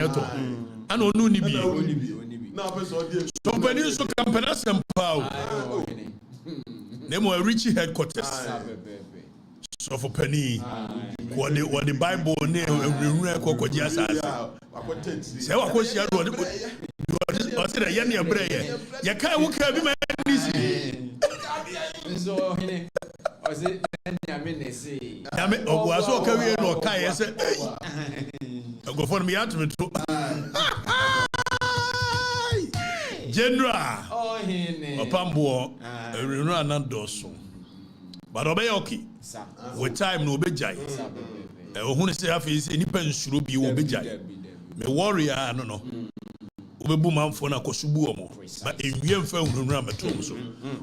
eto ana onu ni bi na person dey so pani so campaign sem power nemo Richie headquarters so for penny what the Bible ne ewura kokoji asase se wa ko shia do o se da ye ne breye ye kai wo ka bi ma ndisi so hine o se nyame ne se nyame obo aso ka wie no kai ye se go for me at me to general hine opambo ewura na doso but obey okay with time no obejai ohun se afi se nipa nsuro bi obejai me warrior no obebu manfo na kosubu omo ba enwie mfa hunhunra metom so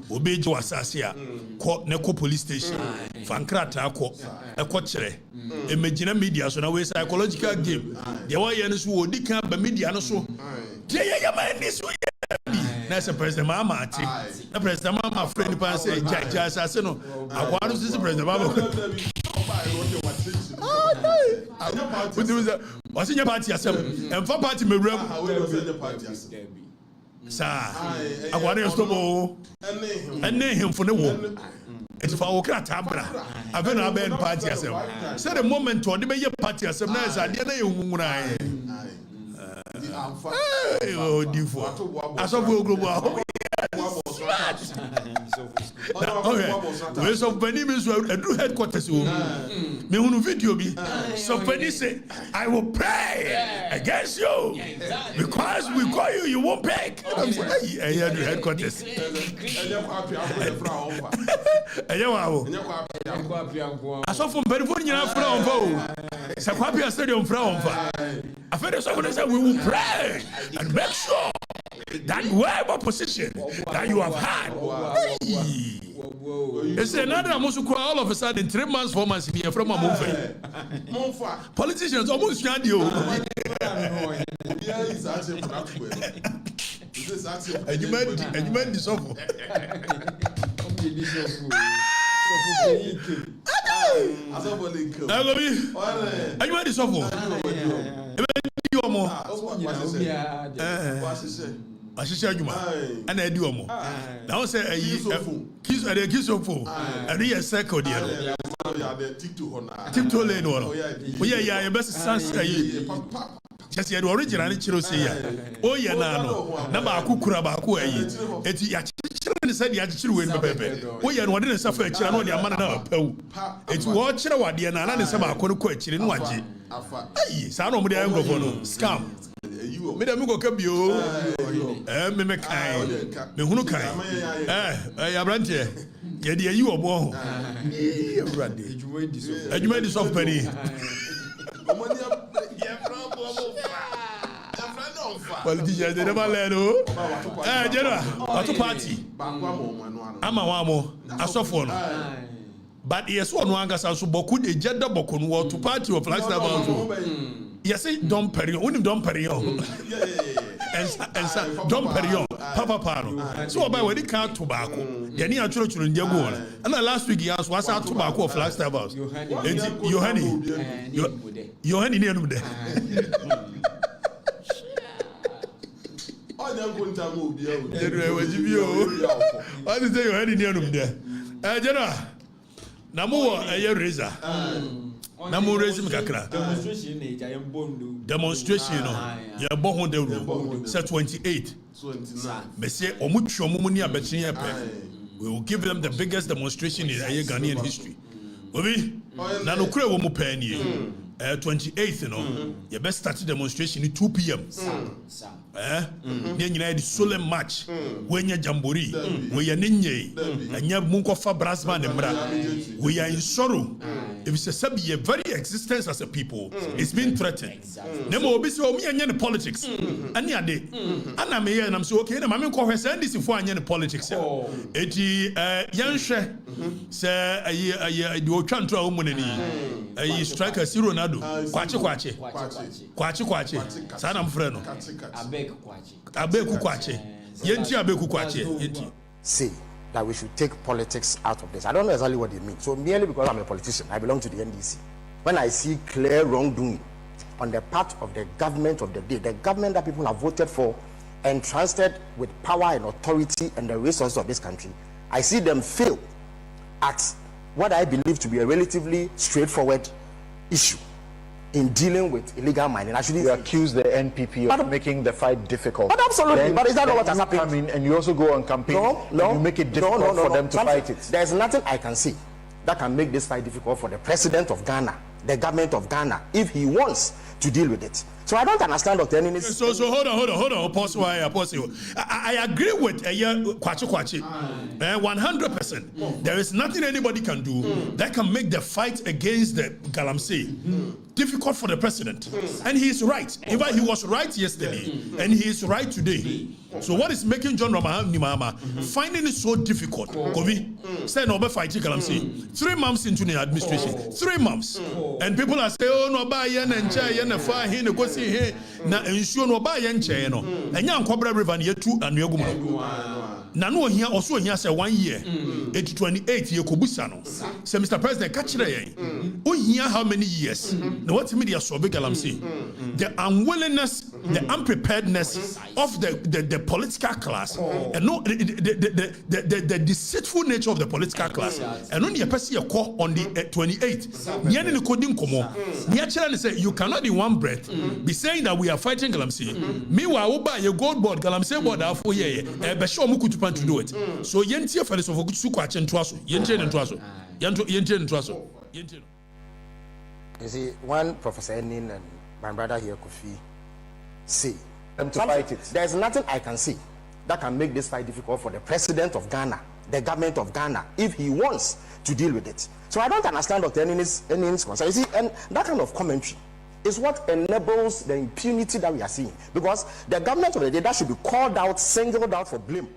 obeje wasase a ko ne ko police station fankrata akọ ekọ kire emegina media so na we psychological game de wa ye no so odi kan ba media no so de ye ya man ni so na se president mama ati na president mama friend pan say ja asase no akwa no si president mama what's in your party yourself? And for party me room. Sir, I want to stop and name him for the war. It's for Okatakyie. I've been a band party yourself. Say the moment to the party yourself. Nice idea. Oh, different. I saw global. Okay. So Penny means do headquarters. Me unu video bi. So Penny say, I will pray against you because we call you, you won't pay. I'm saying, I hear the headquarters. I saw from Penny for you from Sakwapia Stadium from. I feel so we will pray and make sure that whatever position that you have had, it's another almost all of a sudden 3 months, 4 months here from a movie. Politicians almost can't do. And you made this awful. I made this awful. Ashisha Juma and I do more. Now say kiss at a kiss of four and he has circle dear. Tiptoe lane one. Oh, yeah, your best son say just the original Chiro say, oh, yeah, no, number Kukura Baku, it's children said the attitude with Pepe. Oh, yeah, one didn't suffer a child on your man. It's what Chirawa, the Anana is about Kokochi in Waji. Hey, son of the Anglophone, scam. Madame go kabio me mekai me hunu kai abrante ye de yi obo abrante adwuma di soft penny politicians they never learn general auto party ama wa mo asofo no but yes one wanga so boku de jeda boku no to party of Flagstaff about yes, Dom Perignon. Only Dom Perignon. And Dom Perignon. Papa Pano. So about when he can't tobacco. Then he actually in Diagon. And the last week he asked what's our tobacco of Flagstaff House. Yohani near him there. What is there? Yohani near him there. General. Namu a razor. Namu raise him kakra. Demonstration no. Ya bo hon de ru. Say 28. Me say omutwo mumuni abetri epe. We will give them the biggest demonstration in Ghanaian history. Obi na no kure wo mu pa nie. 28th you know. You best start demonstration at 2 p.m. Then you the solemn march. When you jamboree, when you ninye, and you munko fa brasman and we are in sorrow. If it's a sub, your very existence as a people is being threatened. Nemo obisi o mi anya the politics. Ani ade. Ana me and I'm so okay. Na mame ko hwese ndisi fo anya the politics. Eti yanhwe say ayi the otwanto a wo munani. Ayi striker zero na kwache sana mfre no abeku kwache yenti abeku kwache yenti say that we should take politics out of this. I don't know exactly what they mean. So merely because I'm a politician, I belong to the NDC. When I see clear wrongdoing on the part of the government of the day, the government that people have voted for, entrusted with power and authority and the resources of this country, I see them fail at what I believe to be a relatively straightforward issue in dealing with illegal mining. Actually, you accuse the NPP of making the fight difficult. But absolutely, then, but is that not what has you happened? come in and you also go on campaign. No, you make it difficult for them to fight it. There's nothing I can see that can make this fight difficult for the president of Ghana, the government of Ghana, if he wants to deal with it. So I don't understand Dr. Enini's... So hold on. Pause. I agree with Kwachi. 100%. There is nothing anybody can do that can make the fight against the Galamsey difficult for the president. And he is right. In fact, he was right yesterday, and he is right today. So what is making John Ramahama finding it so difficult? Kobi said no fighting Galamsey. 3 months into the administration, 3 months, and people are saying, "Oh no, buy yen and chay and fire here, go see here." Now ensure no buy yen chay no. And young Cobra River near 2 and Yogumo. Nano here also here say 1 year, 28 year Kobusano. Say Mr. President, catch it. Oh here how many years? Now what media so big Galamsey? The unwillingness, the unpreparedness of the political class, and no the deceitful nature of the political class, and only a person call on the 28th. Niani coding komo. Niachela say you cannot in one breath be saying that we are fighting Galamsey. Meanwhile, we buy a gold board Galamsey board for ye. Be sure mukutupan to do it. So yentie fellows of Sukwach and Twaso. Yentie and Twaso. Yentie and Twaso. You see, when Professor Enin and my brother here Kofi say them to fight it, there's nothing I can see that can make this fight difficult for the president of Ghana, the government of Ghana, if he wants to deal with it. So I don't understand Dr. Enin's concern. You see, and that kind of commentary is what enables the impunity that we are seeing. Because the government of the day that should be called out, singled out for blame,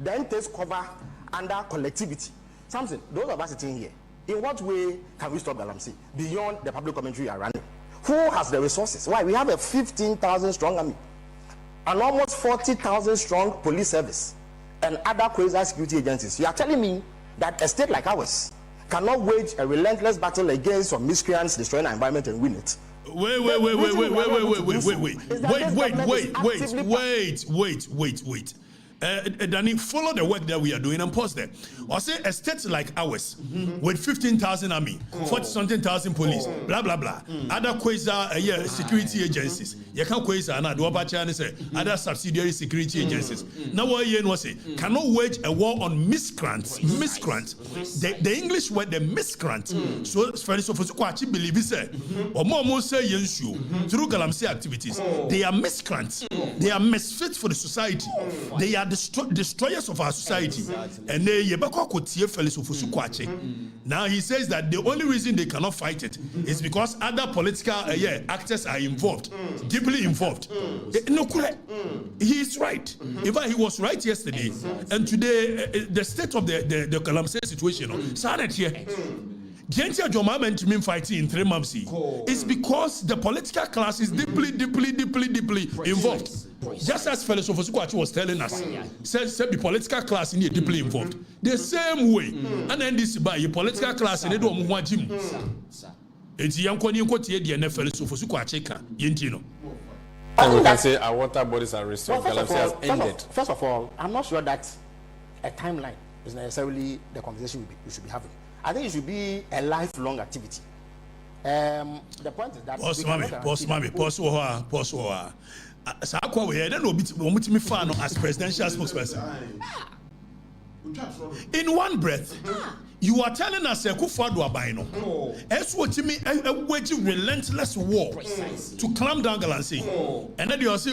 then takes cover under collectivity. Something, those of us sitting here, in what way can we stop Galamsey beyond the public commentary we are running? Who has the resources? Why? We have a 15,000 strong army, an almost 40,000 strong police service, and other quasi security agencies. You are telling me that a state like ours cannot wage a relentless battle against some miscreants destroying our environment and win it? Wait. Danny, follow the work that we are doing and pause there. Or say a state like ours with 15,000 army, 40-something thousand police, blah blah blah. Other quasi security agencies. You can't quasi other subsidiary security agencies. Now what you know say cannot wage a war on miscreants. The English word the miscreant. So for Kwachi believe it say or more say yensu through Galamsey activities. They are miscreants. They are misfits for the society. They are destroyers of our society. And they now he says that the only reason they cannot fight it is because other political actors are involved, deeply involved. No, he is right. In fact, he was right yesterday, and today the state of the Galamsey situation started here. Gentia Jomama to me fighting in 3 months is because the political class is deeply involved. Just as Fellows of Osukwachi was telling us, said the political class in here deeply involved. The same way, and then this by your political class in Edo Muwajim. It's young Kony the NFL of Osukwachi Yentino. And we can say our water bodies are restored. First of all, I'm not sure that a timeline is necessarily the conversation we should be having. I think it should be a lifelong activity. The point is that as presidential spokesperson. In one breath, you are telling us as what you mean a relentless war to clamp down Galamsey. And then you say,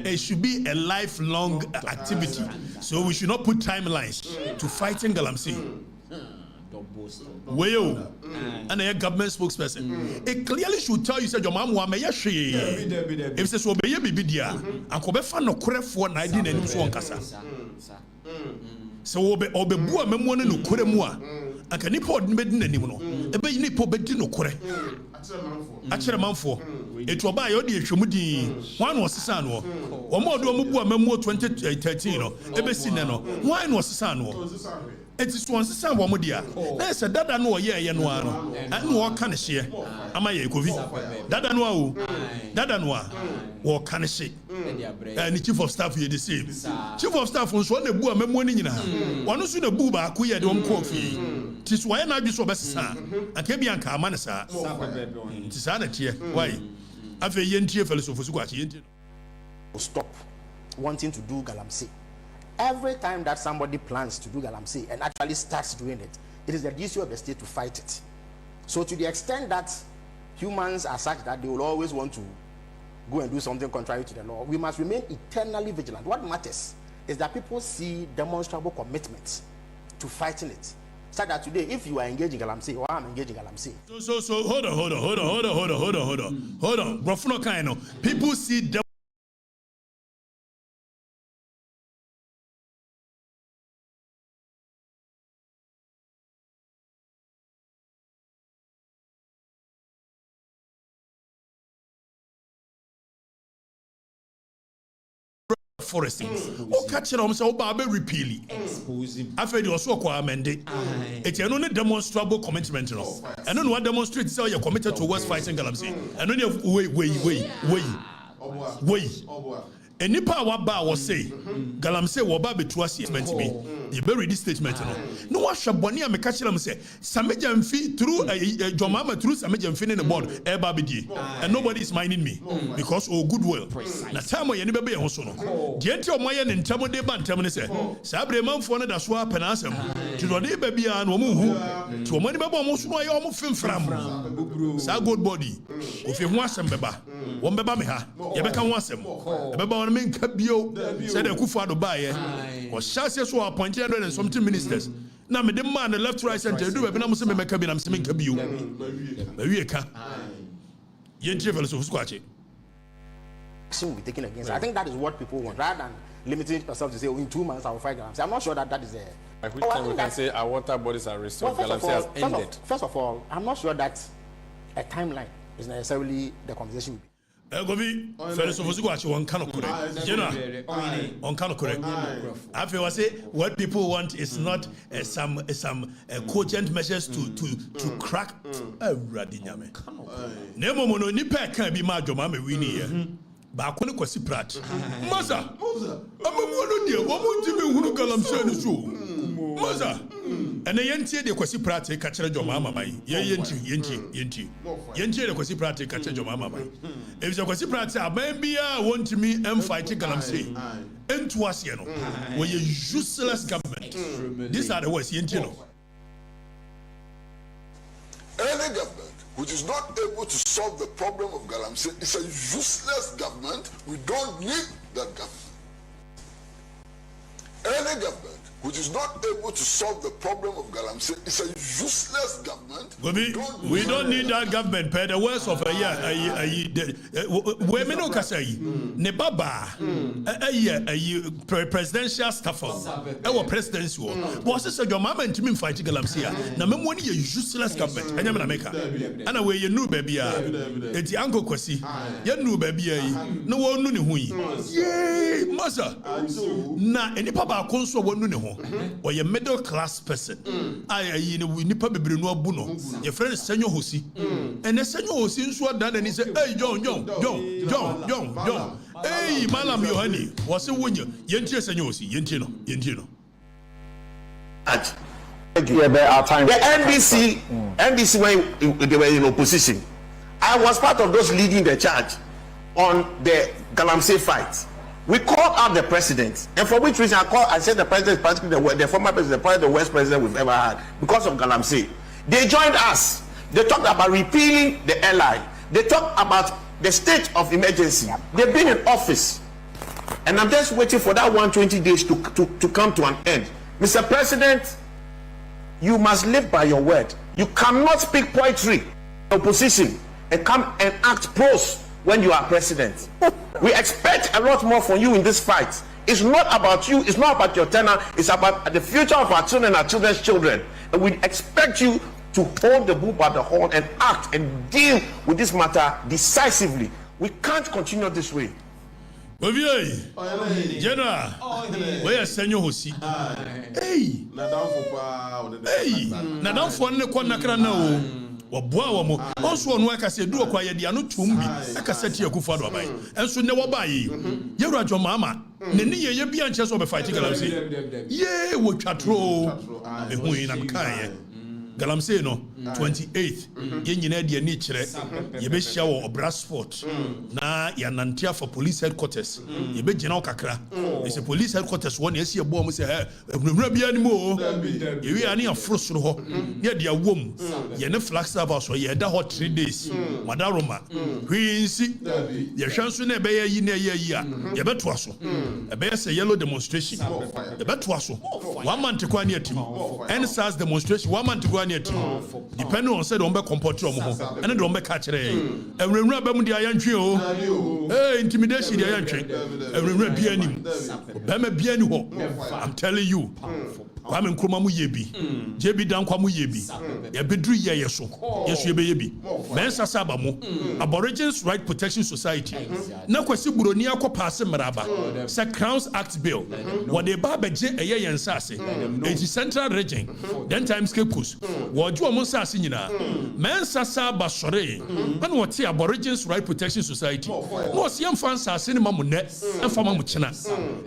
it should be a lifelong activity. So we should not put timelines to fighting Galamsey. Well, and a government spokesperson. It clearly should tell you, said your mom, if it's so be a bidia, and could be found no credit for 19 and so on. So, obe bua memoine no kuremua, and can you put medin anymore? A bay nipo bedino kure. Actually, manfo. It will buy Odi Shumudi. One was son, or more do a memo 2013, or Ebesinano. One was son. It is one system one dia. There's a dada no ye no ano. And no can share. Ama ye kovi. Dada no o. Dada no wo can share. And the chief of staff ye the same. Chief of staff on so na bu amemo ni nyina. Wonu so na bu ba ko ye de om ko fi. Tis why na dwi so besa. Aka bi anka ama ne sa. Tis na tie. Why? Afa ye ntie philosophy so kwachi ye ntie. Stop wanting to do galamsey. Every time that somebody plans to do galamsey and actually starts doing it, it is the duty of the state to fight it. So to the extent that humans are such that they will always want to go and do something contrary to the law, we must remain eternally vigilant. What matters is that people see demonstrable commitment to fighting it. So that today, if you are engaging galamsey or I'm engaging galamsey. So hold on. Brofuno kind people see forest things. Catch them say oba be repeal exposing. After the also kwa amende. It's an only demonstrable commitment no. And no one demonstrate say you committed towards fighting galamsey. And only wait. And nipa waba was say galamsey woba betu statement me. You bury this statement no. No wa hwabone a me catch them say sameja mfi through jomama through sameja mfi in the board eba bedi. And nobody is minding me because goodwill. Na time ye ne bebe ye ho so no. De enti o moye ne ntamo de ba ntamo ne say sabre manfo ne da so apena asem. Ti do de ba bia na o mu hu. Ti o mo ne beba mo so no ye o mo femfram. Sa good body. Ofi ho asem beba. Wo beba me ha. Ye beka ho asem. E beba won me nka bio. Say the Kufu Addo ba ye. O shase so appoint 100 and something ministers. Now me the man the left right center do be na mo se me meka bi na me se me nka bio. Ba wie ka. Ye ntie philosophy squache. Action will be taken against. I think that is what people want, rather than limiting yourself to say, in 2 months I will fight galamsey. I'm not sure that is a. By which time we can say our water bodies are restored, galamsey has ended. First of all, I'm not sure that a timeline is necessarily the conversation will be. Gobi philosophy squache one cannot correct. You know, on cannot correct. I feel say what people want is not some cogent measures to crack radinyame. Nemo mono nipa can be my joma me wini here. Ba ko ne kwasi prat. Maza. Amamu no dia wo mo ntimi hunu galamsey no so. Maza. And yentie de kwasi prat e ka kire joma mama yi. Yentie de kwasi prat e ka kire joma mama yi. If the kwasi prat aban bia want me and fight galamsey. Entu ase no. We useless government. These are the words yentie no. Any government which is not able to solve the problem of galamsey is a useless government. We don't need that government. Any government which is not able to solve the problem of galamsey is a useless government. We don't need that government. Per the words of we no kasai ne baba presidential staffer our presidency was say your mama ntimi fight galamsey na memo ni useless government enya me na meka ana we ye nu baby a enti anko kwasi ye nu baby yi na wo nu ne hu yi ye masa na enipa ba konso wo nu ne ho or a middle class person. I nipa bebre no abu no. Your friend Senyo Hosi. And the Senyo Hosi so done and he said, hey, John. Hey, Malam Yohani. Was a winner. Yentie Senyo Hosi. Yentino. The NDC when they were in opposition, I was part of those leading the charge on the galamsey fight. We called out the president, and for which reason I said the president is practically the former president, probably the worst president we've ever had because of galamsey. They joined us. They talked about repealing the LI. They talked about the state of emergency. They've been in office, and I'm just waiting for that 120 days to come to an end. Mr. President, you must live by your word. You cannot speak poetry, opposition, and come and act prose when you are president. We expect a lot more from you in this fight. It's not about you, it's not about your tenure, it's about the future of our children and our children's children. And we expect you to hold the bull by the horn and act and deal with this matter decisively. We can't continue this way. Obi General. Where senyo hosi. Hey. Na dan fo ne kwa nakra na o. Waboa wo mo. Onso onu aka se du okwa ye dia no tum bi. Aka seti akufo do abai. Enso ne wo ba yi. Yewura jo mama. Ne ni ye bi anche so be fight Galamsey. Ye wo twatro. Me hu yi na mkan Galamsey no 28th ye nyina de ani kire ye be hia wo Obra Sport na ya nantia for police headquarters ye be gina kakra is a police headquarters one ye see ebo mo say enwura bia ni mo ye wi ani afro soro ho ye de awom ye ne Flagstaff so ye da hot 3 days madaroma hwinsi ye hwanso na be ye yi na ye yi a ye beto aso e be say yellow demonstration ye beto aso 1 month kwa ni atim NSAS demonstration 1 month kwa depending on said on be comport your mo and don be catch re enwura ba mu dia yantwe o intimidation dia yantwe enwura bia nim ba ma bia ni ho I'm telling you kwame nkroma mu yebi jebi dan kwa mu yebi ya bedru ye yeso yeso ye be yebi mensa saba mu Aborigines Right Protection Society na kwasi buroni akopase mraba se Crowns Act bill what they ba beje eye yensase eti Central Region then times Cape Coast woju omo sase nyina mensa saba sore ana wote Aborigines Right Protection Society no se yemfa sase ne mamu ne emfa mamu chena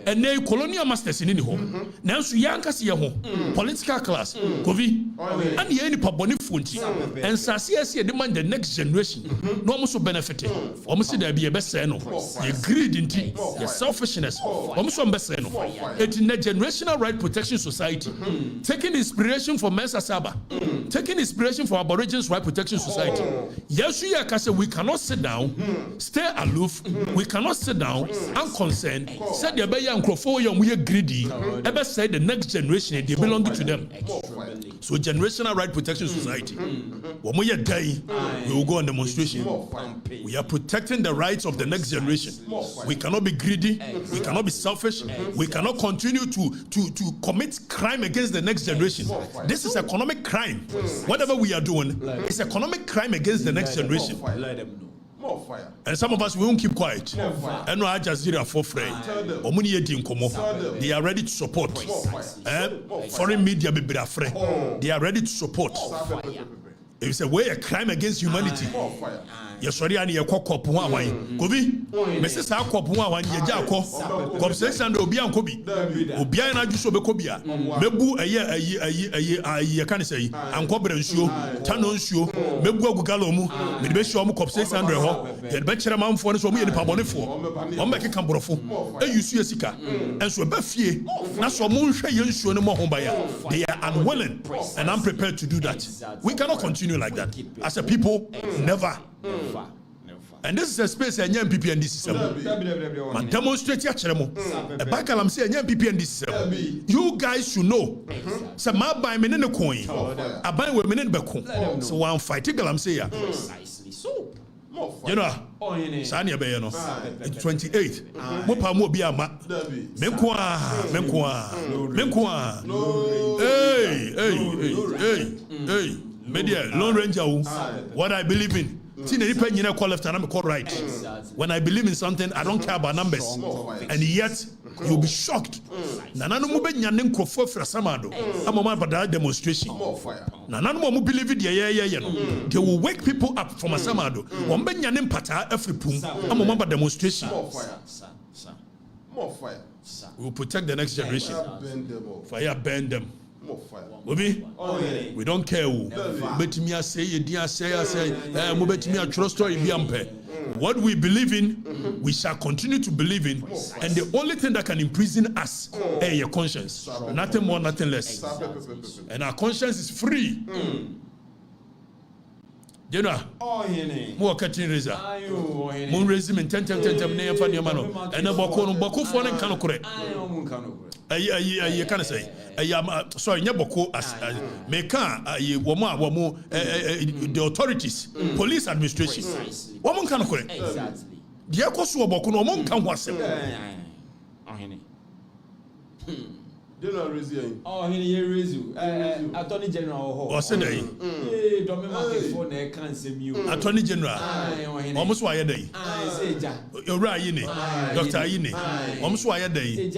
ene colonial masters ni ho nanso yankase ye ho political class kovi and ye ni paboni funti and sase demand the next generation no almost benefit almost there be a best no ye greed inti ye selfishness almost best no it in the generational right protection society taking inspiration from Mensa Saba taking inspiration from Aborigines Right Protection Society yes we can say we cannot sit down stay aloof we cannot sit down unconcerned said the be yankrofo yom we greedy ever say the next generation they belong to them so generational right protection society when we are dying we will go on demonstration we are protecting the rights of the next generation we cannot be greedy we cannot be selfish we cannot continue to commit crime against the next generation this is economic crime whatever we are doing is economic crime against the next generation. More fire. And some of us we won't keep quiet. And no Jazeera for free. They are ready to support. Foreign media be free. They are ready to support. It's a way a crime against humanity. Yes, sorry, I need a cock up one way. Kobe, Mrs. Akop one, Yako, Copsex and Obian Kobe, Obian Ajusobekobia, Mebu a year, can say, and Cobran show, Tanon show, Mebu Galomu, Medbeshom Copsex and Reho, the Bachelor Mount for us, me and Pabonifo, Omeka Cambrofo, and you see a sika, and so Buffy, Naso Moonsha Yenshu no more home by they are unwilling and unprepared to do that. We cannot continue like that. As a people, never. And this is a space and young people in this system. Man demonstrate ya cheremo. A bakalam say young people in this system. You guys should know. So my buy me in the coin. I buy women in the coin. So one fighting galam say ya. Precisely so. You know, Sanya Bayano, 28. Mopa mo biama. Menkwa. Hey. Media, Lone Ranger. What I believe in. Left and I'm called right. When I believe in something, I don't care about numbers. And yet, you'll be shocked. Nanano mube nyanen krofo fra samado. Amoma bada demonstration. Nanano mu believe it yeah. They will wake people up from a samado. Wombe nyanen pata every pum. Amoma bada demonstration. More fire. We will protect the next generation. Fire burn them. We don't care who. But me say, trust story be ampe. What we believe in, we shall continue to believe in, and the only thing that can imprison us is your conscience. Nothing more, nothing less. And our conscience is free. You know, more cutting razor. Moon raising in 10 name for your man. And a boko for an canocre. I can't say. I am sorry, Nyaboko as Meka, the authorities, police administration. Woman canocre. Exactly. Diakosu Boko, no one can was him. Oh, he raise you. Attorney General. Or say day. Don't make phone a cancer you. Attorney General. Almost why a day. You're right, Yini. Dr. Yini. Almost why a day.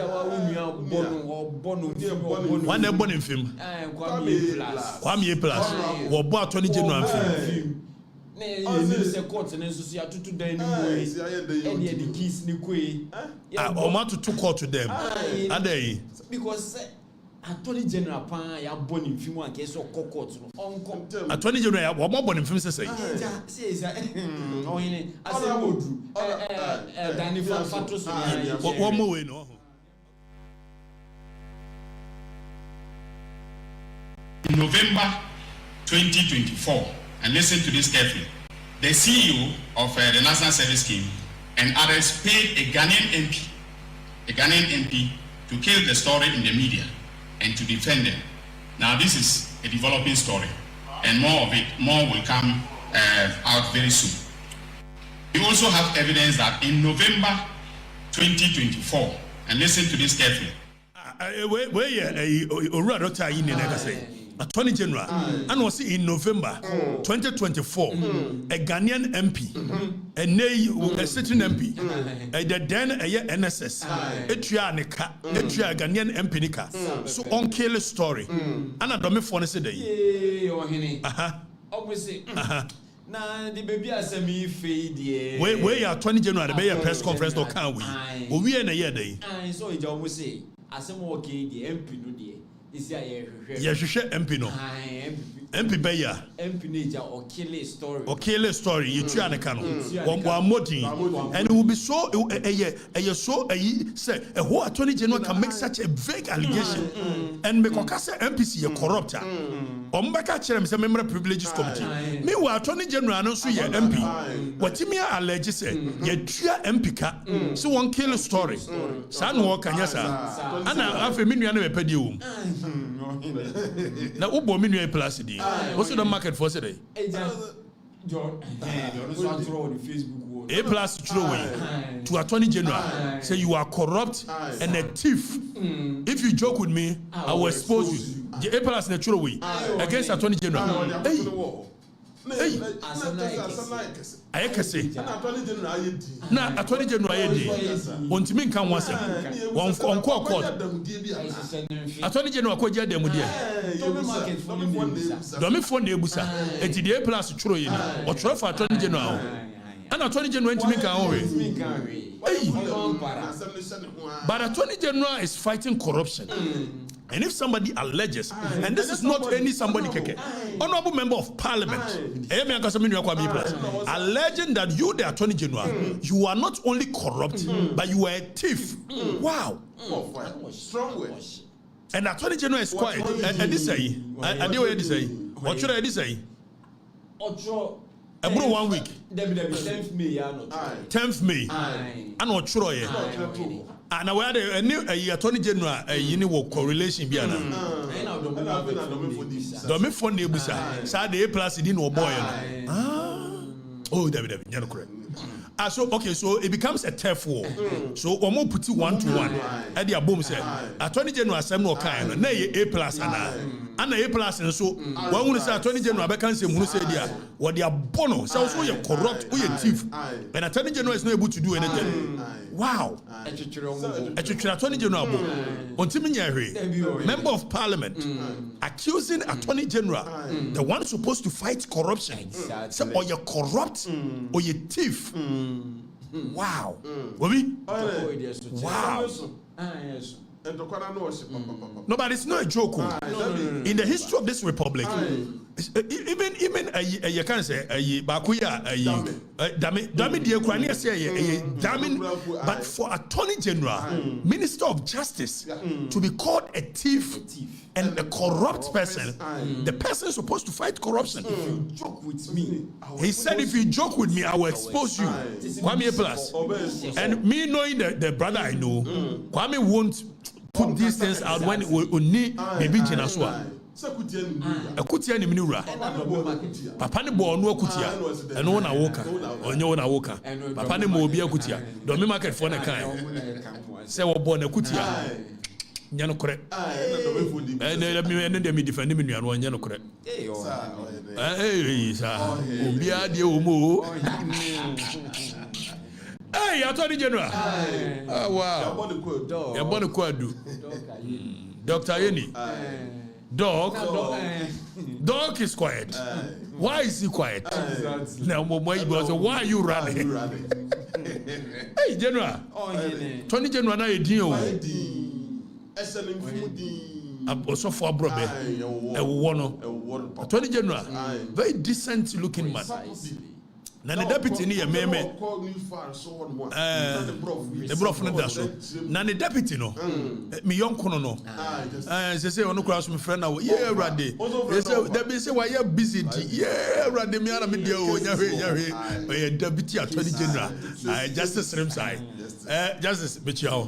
One day born in film. Kwame Plus. Or bought Attorney General film. Court and associate to the any the keys ni kwe. Or want to talk to them. Are they? Because Attorney General pan ya born in film and case of court. Attorney General, what more born in film say? Says oh in I say Modru. Danny Fatos. One more way no. In November 2024, and listen to this carefully, the CEO of the National Service Scheme and others paid a Ghanaian MP to kill the story in the media and to defend them. Now this is a developing story, and more will come out very soon. We also have evidence that in November 2024, and listen to this carefully. Dr. Yini say. Attorney General, and was in November 2024, a Ghanaian MP, a sitting MP, a then a NSS, a Trianica, a Ghanaian MP Nika, so on kill story, and a domain for today. Obviously, now the baby has a me fade. Where you are Attorney General, the Bay press conference, or can we? We are in a year day. I saw it almost say, as I'm okay, the MP no dear. Yes, you share MP no. MP Bayer. MP nature or kill a story. Or kill a story. You try to can. One more thing, and it will be so. Say a whole Attorney General can make such a vague allegation and make Okasa MPC a corrupter. Ombaka Cherem say member privileges committee. Meanwhile, Attorney General announce you MP. What you mean allege say you try MP ka so one kill a story. San walk and yes, and I have a million a pedium. Now, who bought me a plastic? What's the market for today? John, Facebook. A plus to Attorney General say you are corrupt and a thief. If you joke with me, I will expose you. The A plus natural way against Attorney General. Hey, I can say, now Attorney General, want to mean come once one call court. Attorney General, call your demo dear. Don't phone the Busa, and the A plus true or try for Attorney General. And Attorney General to make our own. But Attorney General is fighting corruption. And if somebody alleges, and this is not any somebody keke, honorable member of parliament, alleging that you, the Attorney General, you are not only corrupt, but you are a thief. Wow. Strong words. And Attorney General is quiet. And this say, I do what say. What should I say? About 1 week. 10th May. 10th May. And what should and I had a new Attorney General, you know, correlation. Biana. Don't make fun of Busa. Sad A plus didn't know boy. Oh, David, you're correct. So okay, so it becomes a turf war. So we more put it 1-to-1. At the boom say, Attorney General Sam no kind, nay A plus and A plus, and so one will say Attorney General can say who say there what they are bono. So you're corrupt, or you're thief, and Attorney General is not able to do anything. Wow. Attorney General on Timmy Member of Parliament accusing Attorney General, the one supposed to fight corruption. So or you're corrupt or you're thief. Wow. Wow. No, but it's not a joke. In the history of this republic, even you can say Bakuya, damn the Ukrainian say damn, but for Attorney General, Minister of Justice to be called a thief and a corrupt person, the person is supposed to fight corruption. If you joke with me, he said, if you joke with me, I will expose you. Kwame Plus. And me knowing the brother I know, Kwame won't put these things out when we need maybe Jenaswa. A kutia ni minura. Papa ni bo onu kutia. Eno na woka. Onyo na woka. Papa ni mo obi kutia. Do me market for na kan. Say wo bo na kutia. nyano kore and me defend me nuano nyano kore sa obia de omo hey Attorney General wow ya bonu kwadu Dr. Yeni Dog is quiet. Why is he quiet? Now, why are you running? Hey, General. Attorney General, now you deal. Also for a brother, Attorney General, very decent looking man. Now the deputy ni meme. The bro from that so. Now the deputy no. Me young kono no. Say ono cross my friend now. Yeah, Rade. They say why you busy? Yeah, Rade. Me ana me dia o nyahwe. Deputy Attorney General. Justice Remsai. Justice Bichao.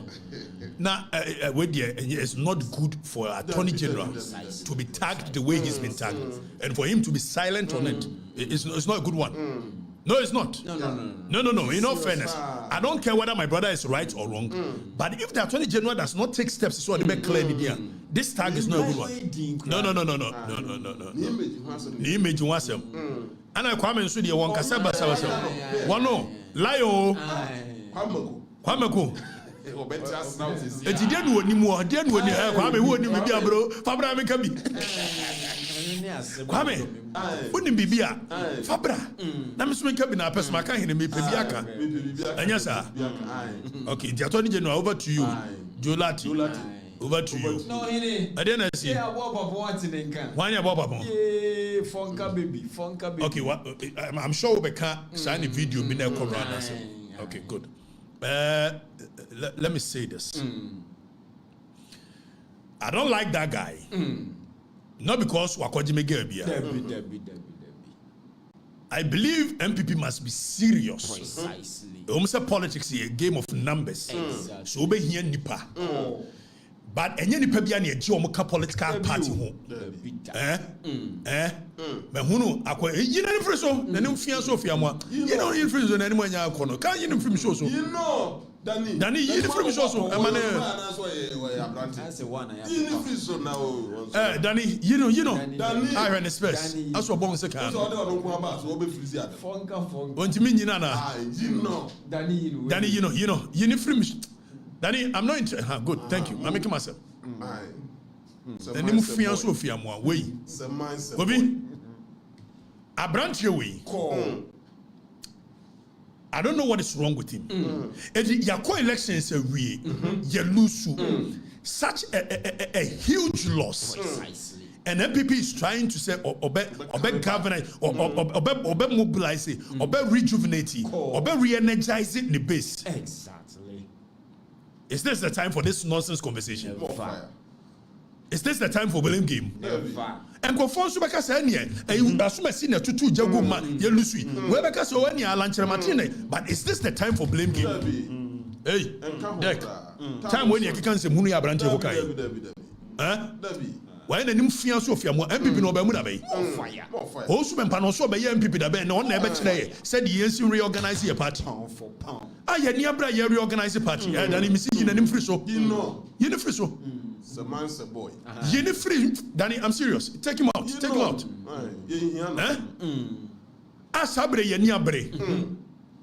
Now, it's not good for Attorney General to be tagged the way he's been tagged, and for him to be silent on it. It's not a good one. No, it's not. No. In all fairness, I don't care whether my brother is right or wrong. But if the Attorney General does not take steps so they make clear media, this tag is not a good one. No. The image was him. And I come and see the one Kasaba. One no, Lio, Kwameko. It's the dead one anymore. Dead one, Kwame, who knew me, bro. Fabra, make me. Kwame, wouldn't be Bia. Fabra. Now, Miss Winker, I pass my kind in me, Pibiaka. And yes, sir. Okay, the Attorney General, over to you. Jolati. Over to you. No, I didn't see. Yeah, what Why you Bob? Funka baby. Okay, I'm sure we can't sign a video. Okay, good. Let me say this. I don't like that guy. Not because Wakojime Gerbia. I believe MPP must be serious. Precisely. Almost politics is a game of numbers. Exactly. So be here nipa. But any nipa bi na eji omo political party ho. Me hunu akwa yina ni friso na ne mfia so fia mo. Yina ni friso na ne mo anya akono. Kan yina mfim so so. You know, Dani yina mfim so so. Amane. That's the one I have. Yina friso now. Dani, you know. Dani. I ran space. As we bon se kan. So they don't come back so we be freeze at. Funka. Ontimi nyina na. You know. Dani, you know. Yina mfim. Danny, I'm not interested. Good, thank you. I'm making myself. And you feel so fear more. Way. Bobby, I branch your way. I don't know what is wrong with him. Your co-election is a way. You lose such a huge loss. Precisely. And MPP is trying to say, obe governance, obe mobilize, obe rejuvenate, obe re-energize the base. Exactly. Is this the time for this nonsense conversation? Never. Is this the time for blame game? Never. And confirm Subaka Sanya, and you assume a senior to two Jaguma, Yelusi, Webeka so any Alancha Martine. But is this the time for blame game? Hey, Deck, time when you can say Munia Branche Hokai. Why the new fiance of your MPP no Bermuda? Fire. Also, when Panoso by MPP, the band, no one never today said the NC reorganize a party. Pound for pound. I had near Bray reorganize a party, and I'm missing an infriso. You know. Unifriso. The man's a boy. Unifri, Danny, I'm serious. Take him out. Take him out. Asabre Yaniabre.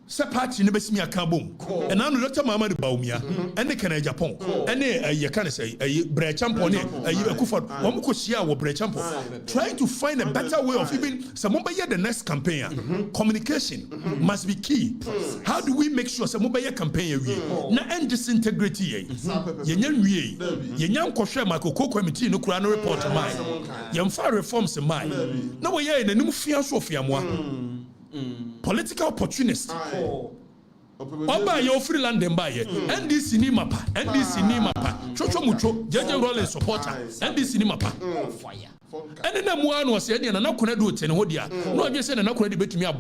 Sapati never see me a kabum. And I'm Dr. Mama de Baumia, and the Canada Japan, and you can say a bread champon, a Kuford, Omukosia or bread champon. Trying to find a better way of even someone by the next campaign. Communication must be key. How do we make sure someone by a campaign? Na end disintegrity. Yenyan Kosha Mako committee no Kurano report mine. Yamfa reforms in mine. No way in a new fear Sophia moi. Political opportunist. Oba yo free land and buy NDC ni mapa. Chocho mucho JJ Rollins supporter. NDC ni mapa. Fire. And then the one was saying, and I'm not going to do it in Hodia. No, I just said, I'm not going to bet me a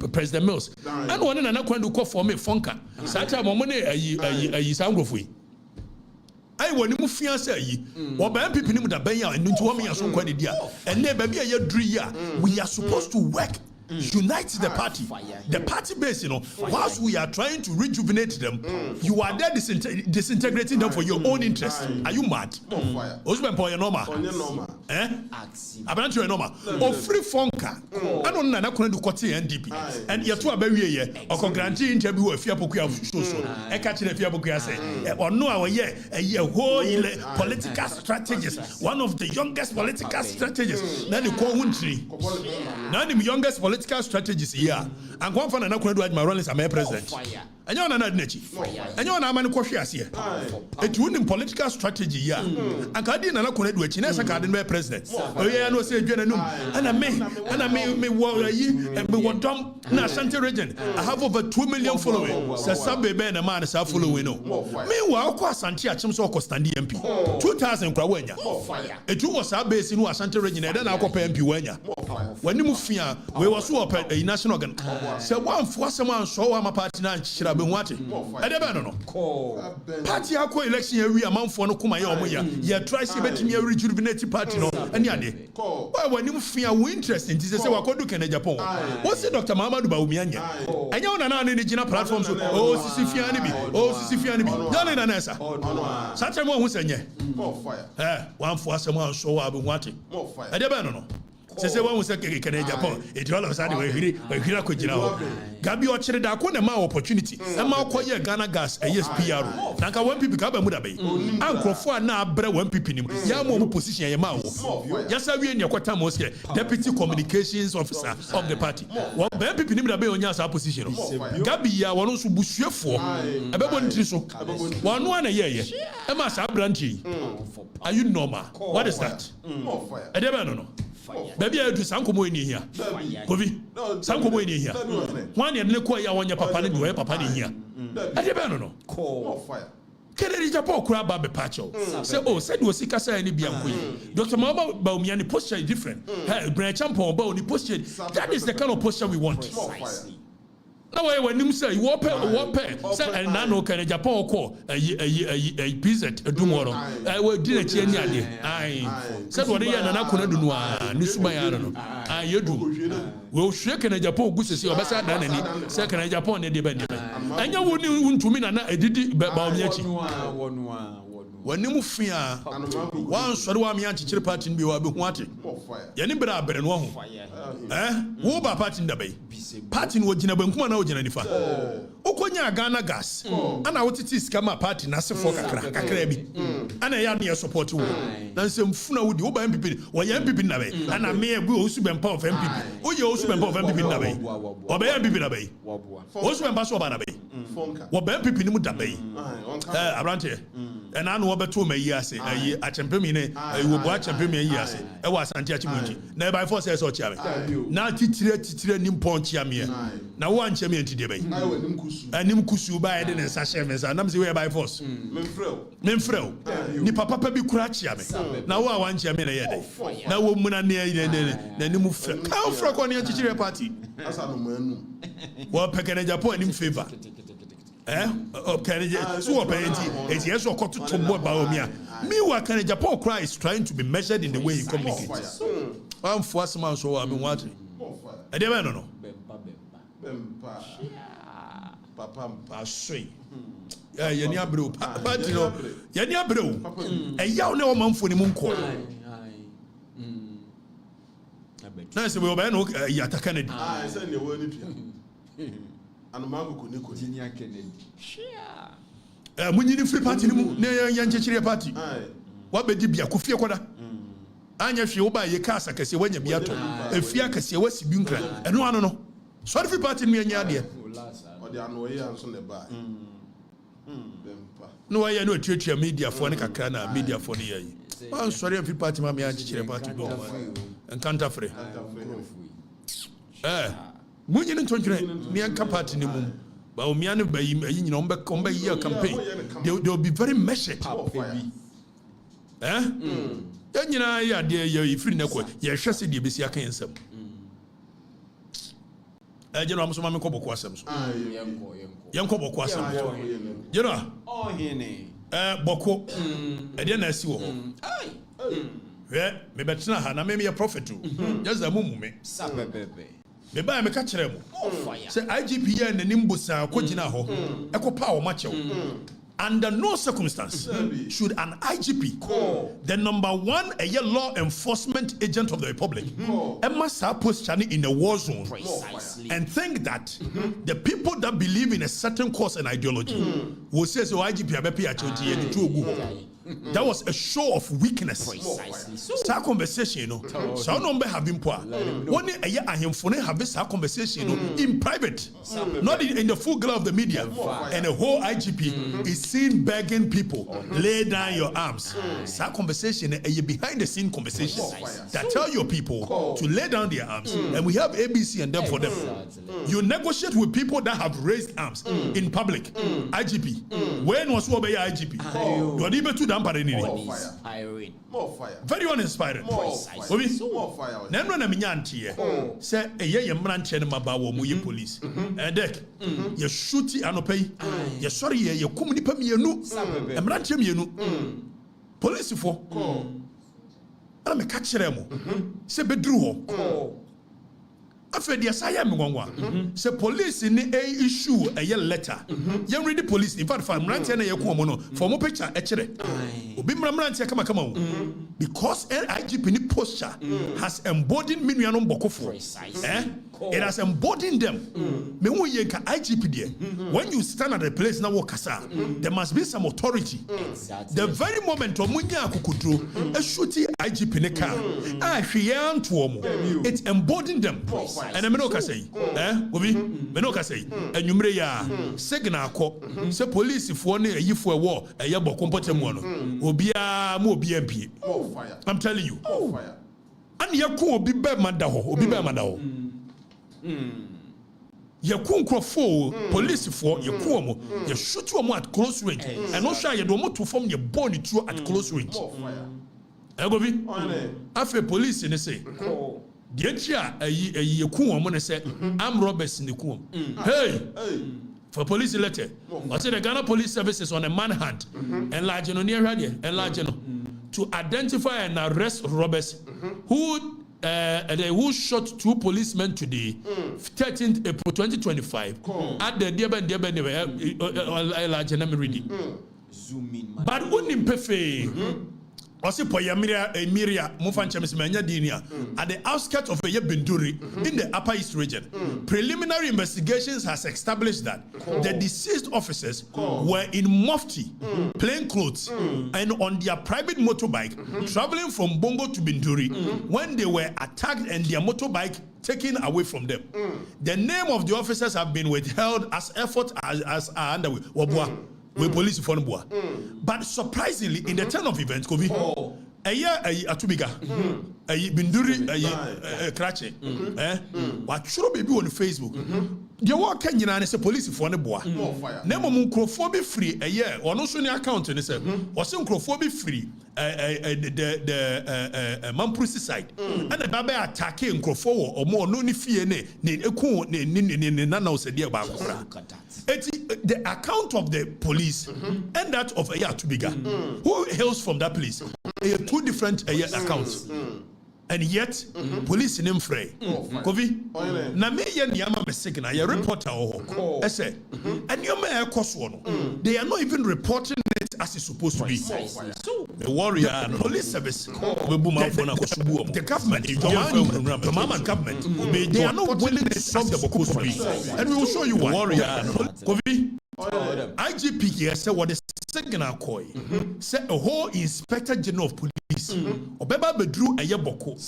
President Mills. And one and I'm not going to call for me Fonka. Such a moment a sound of we. I want to fiance ye. Or by people in the Baya and into 1 year so quite a dear. And never be a year 3 year. We are supposed to work unite the party. The party base, whilst we are trying to rejuvenate them, you are there disintegrating them for your own interest. Are you mad? Osman Poya normal. Eh? Abantu normal. O free fonka. I don't know na kuna do kote NDP. And you to abawie ye. O grantee interview afia poku so. E ka kire afia poku say. Ono a ye whole political strategist. One of the youngest political strategists. Na the ko huntri. Na the youngest political strategist here. And go for na kuna do Admiral Rollins am president. Anya na na dinachi. Anya na amane ko hwe ase. Etu nim political strategy here. Anka di na kuna do achi na saka de no president. Oye no say dwana num. Ana me wo yi me wo dom na Ashanti region. I have over 2 million followers. Sasabe be na man sa following no. Meanwhile ko Ashanti achim so ko stand MP. 2000 kwa wanya. Etu wo sa base no Ashanti region e na akopɛ MP wanya. Wani mu fia we was so op national organ. Se wan fo asem an so wa ma party na nchira be nwate. E de be no. Party akɔ election awi amanfo no kuma ye omo ya. Ye try se betimi rejuvenate party no. Ani ade. Why wani mu fia wo interest nti se wakodu Kenya Japan. What say Dr. Mahamudu Bawumia anya? Anya ona na ne gina platform so sisi fia ni bi. Sisi fia ni bi. Yana na nesa. Sache mo hu senye. Wan fo asem an so wa be nwate. E de be no. Se one was a Kenya Japan, it all of a sudden we hear Gabi or Chirida Kona ma opportunity. And ma acquire Ghana gas a yes PR. Nanka one people come and Mudabe. Uncle for now, bread one people. Yamo position Yamao. Yes, I mean your Quatamos here, Deputy Communications Officer of the party. What Ben people in the Bay on your position. Gabi, I want to bush you for a baby so 1 a year. Emma Sabranchi. Are you normal? What is that? I never know. Baby, I do Sankomo in here. Kovi, Sankomo in here. One year, no quay, I want your papa and do papa in here. I never know. Kennedy Japan crab baby pacho. Say, said was sick as any bianco. Dr. Mama Baumiani posture is different. Branch Champo Boni posture. That is the kind of posture we want. No way when you say what say and nano can Japan call a PZ a tomorrow. I will dinner change. I said what they are and I couldn't do Nisuma. I you do. We'll shake in a Japan goose see Obasa than any second Japan and dependent. And you wouldn't to me and I did it about when you fear one Swadwa Mianchi party be wanted. Yanibra better one. Woba party in the bay. Party would Jina Bankuma Jenifa. Okonya Ghana gas. And I want to see Scama party Nasa Foka Krabi. And I am near support. Then some Funa would Oba MPP or MPP Nabe. And I may go also be empowered of MPP. Oh, you also empowered of MPP Nabe. Or by MPP Nabe. Also ambassador Banabe. What MPP Nimudabe. Around here. And I know about 2 years. I champion I will watch champion years. I was anti-Chimunji. Never by force as or Chavi. Now Titira Nimpon Chiamia. Now one champion to debate. And Nimkusu by the Sashemes and I'm the by force. Memfrel. Ni papa be cratchiame. Now I want champion a year. Now woman near the Nimu. How from on your teacher party? Well, Pekana Japan in favor. Okay, so it's yes or got to more Baomia. Meanwhile, Kenya Japan cry is trying to be measured in the way he communicates. I'm first man, so I've been watching. I never know. Papa, I say, Yania Bro, but you know, Yania Bro, a young no man for the moon call. Nice, we'll be no Yata Kennedy. I said, you were and Mago Kunico Kennedy. When you free party, near Yanchi party. What be Dibia Kufia Quada? Anya Fioba, ye casa, Cassia, when you be at a Fiacas, your West Bunkra, and no one. So free party me and Yadia. Or the Anoya and Sunday bar. No, I know church media for Nicacana, media for the year. I'm sorry, every party, my party, and Cantafre. When you don't near Capati, but Omiana by you know, come by year campaign, they'll be very measured. Eh? Then you know, yeah, dear, you're free network, you're just the BC cancer. I don't know, some Kobo Quassams. Young Kobo Quassam. You know, oh, Henny, Boko, I didn't see you. Yeah, maybe it's not, and I may be a prophet too. Just a moment. Me ba me ka kire mo. Say IGP ya na nimbusa ko gina ho. E ko pa o ma chew. Under no circumstance should an IGP, the #1 law enforcement agent of the Republic, must post in a war zone and think that the people that believe in a certain cause and ideology will say, so IGP that was a show of weakness. That conversation, so number have been poor. One year I am for have this conversation in private, not in the full glare of the media. And the whole IGP is seen begging people, lay down your arms. That conversation, a behind the scene conversation that tell your people to lay down their arms. And we have ABC and them for them. You negotiate with people that have raised arms in public. IGP. When was what by IGP? You are able to damp More fire. Very uninspiring. More fire. Nemro na minyantie. Say eye ye mranche na mabawo mu ye police. Dek. Ye shooty anopai. Ye sorry ye kum nipa mienu. Mranche mienu. Police fo. Ana me ka kire mo. Se bedru ho. After the asaya me wanwa. Se police ni issue a letter. You read the police. In fact, for mranche na ye ku mo no. For mo picture e kire. Obi mranche kama wo. Because IGP ni posture has embodied minuanom bokofo. It has embodied them. Me wo ye ka IGP there. When you stand at a place na wo kasa, there must be some authority. The very moment omunya akukudro e shooti IGP ne car. Hwian to omo. It's embodying them. And me no ka say, obi me no ka say, enwumre ya signal ko se police fo ne ayifo ewo eye bokompotem wo no. Obia mo obi MP. Fire. I'm telling you. Fire. And yaku obi be madaho, obi be madaho. Yaku nkrofo police for yaku omo, you shoot omo at close range. And no sure you do mo to form your body through at close range. Fire. Egobi. Afa police ne say. The chia yaku omo ne say armed robbers ne ku. Hey. For police letter. I said the Ghana Police Service is on a manhunt. Enlarging on near radio, enlarging to identify and arrest robbers who shot 2 policemen today, 13th April 2025, at the Deban. But unim pefe. Ose Emiria Mufanchemis Manya Dinia at the outskirts of Binduri in the Upper East region. Preliminary investigations has established that the deceased officers were in mufti, plain clothes, and on their private motorbike traveling from Bongo to Binduri when they were attacked and their motorbike taken away from them. The name of the officers have been withheld as efforts are underway. With police for Boa. But surprisingly, in the turn of events, Kovi, Atubiga, Binduri, Krache, what should be on Facebook? The work can you say police for Boa. Nemo Muncrophobic free a year, or no sooner account, and say, or some crophobic free the Mamprusi side. And the Baba attacking Crofo or more no ni fear ne Nana said dear Bakura. The account of the police and that of Atubiga, who hails from that place, are 2 different accounts. And yet, police in him fray. Kovi, na me ye niyama mesigna ye reporter I say, and you may cost one. They are not even reporting it as it's supposed to be. The warrior and police service, the government, the mama government, they are not willing to solve the supposed to be. And we will show you why. Warrior Kovi. IGP here said what the signal koi said a whole inspector general of police Obeba bedru a yeboko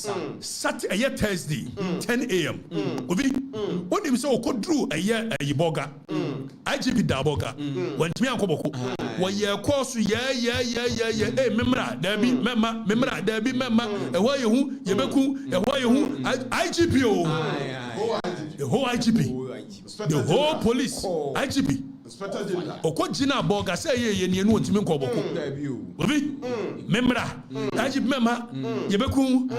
Saturday a Thursday 10 a.m. Obi when him say okodru a yeboga IGP daboga when me ankoboko when ye course eh memra debi memma e wa yehu yebeku e wa yehu IGP the whole IGP the whole police IGP Okojina boga say ye nienu ontimi nkoboko Obi memra IGP memma yebeku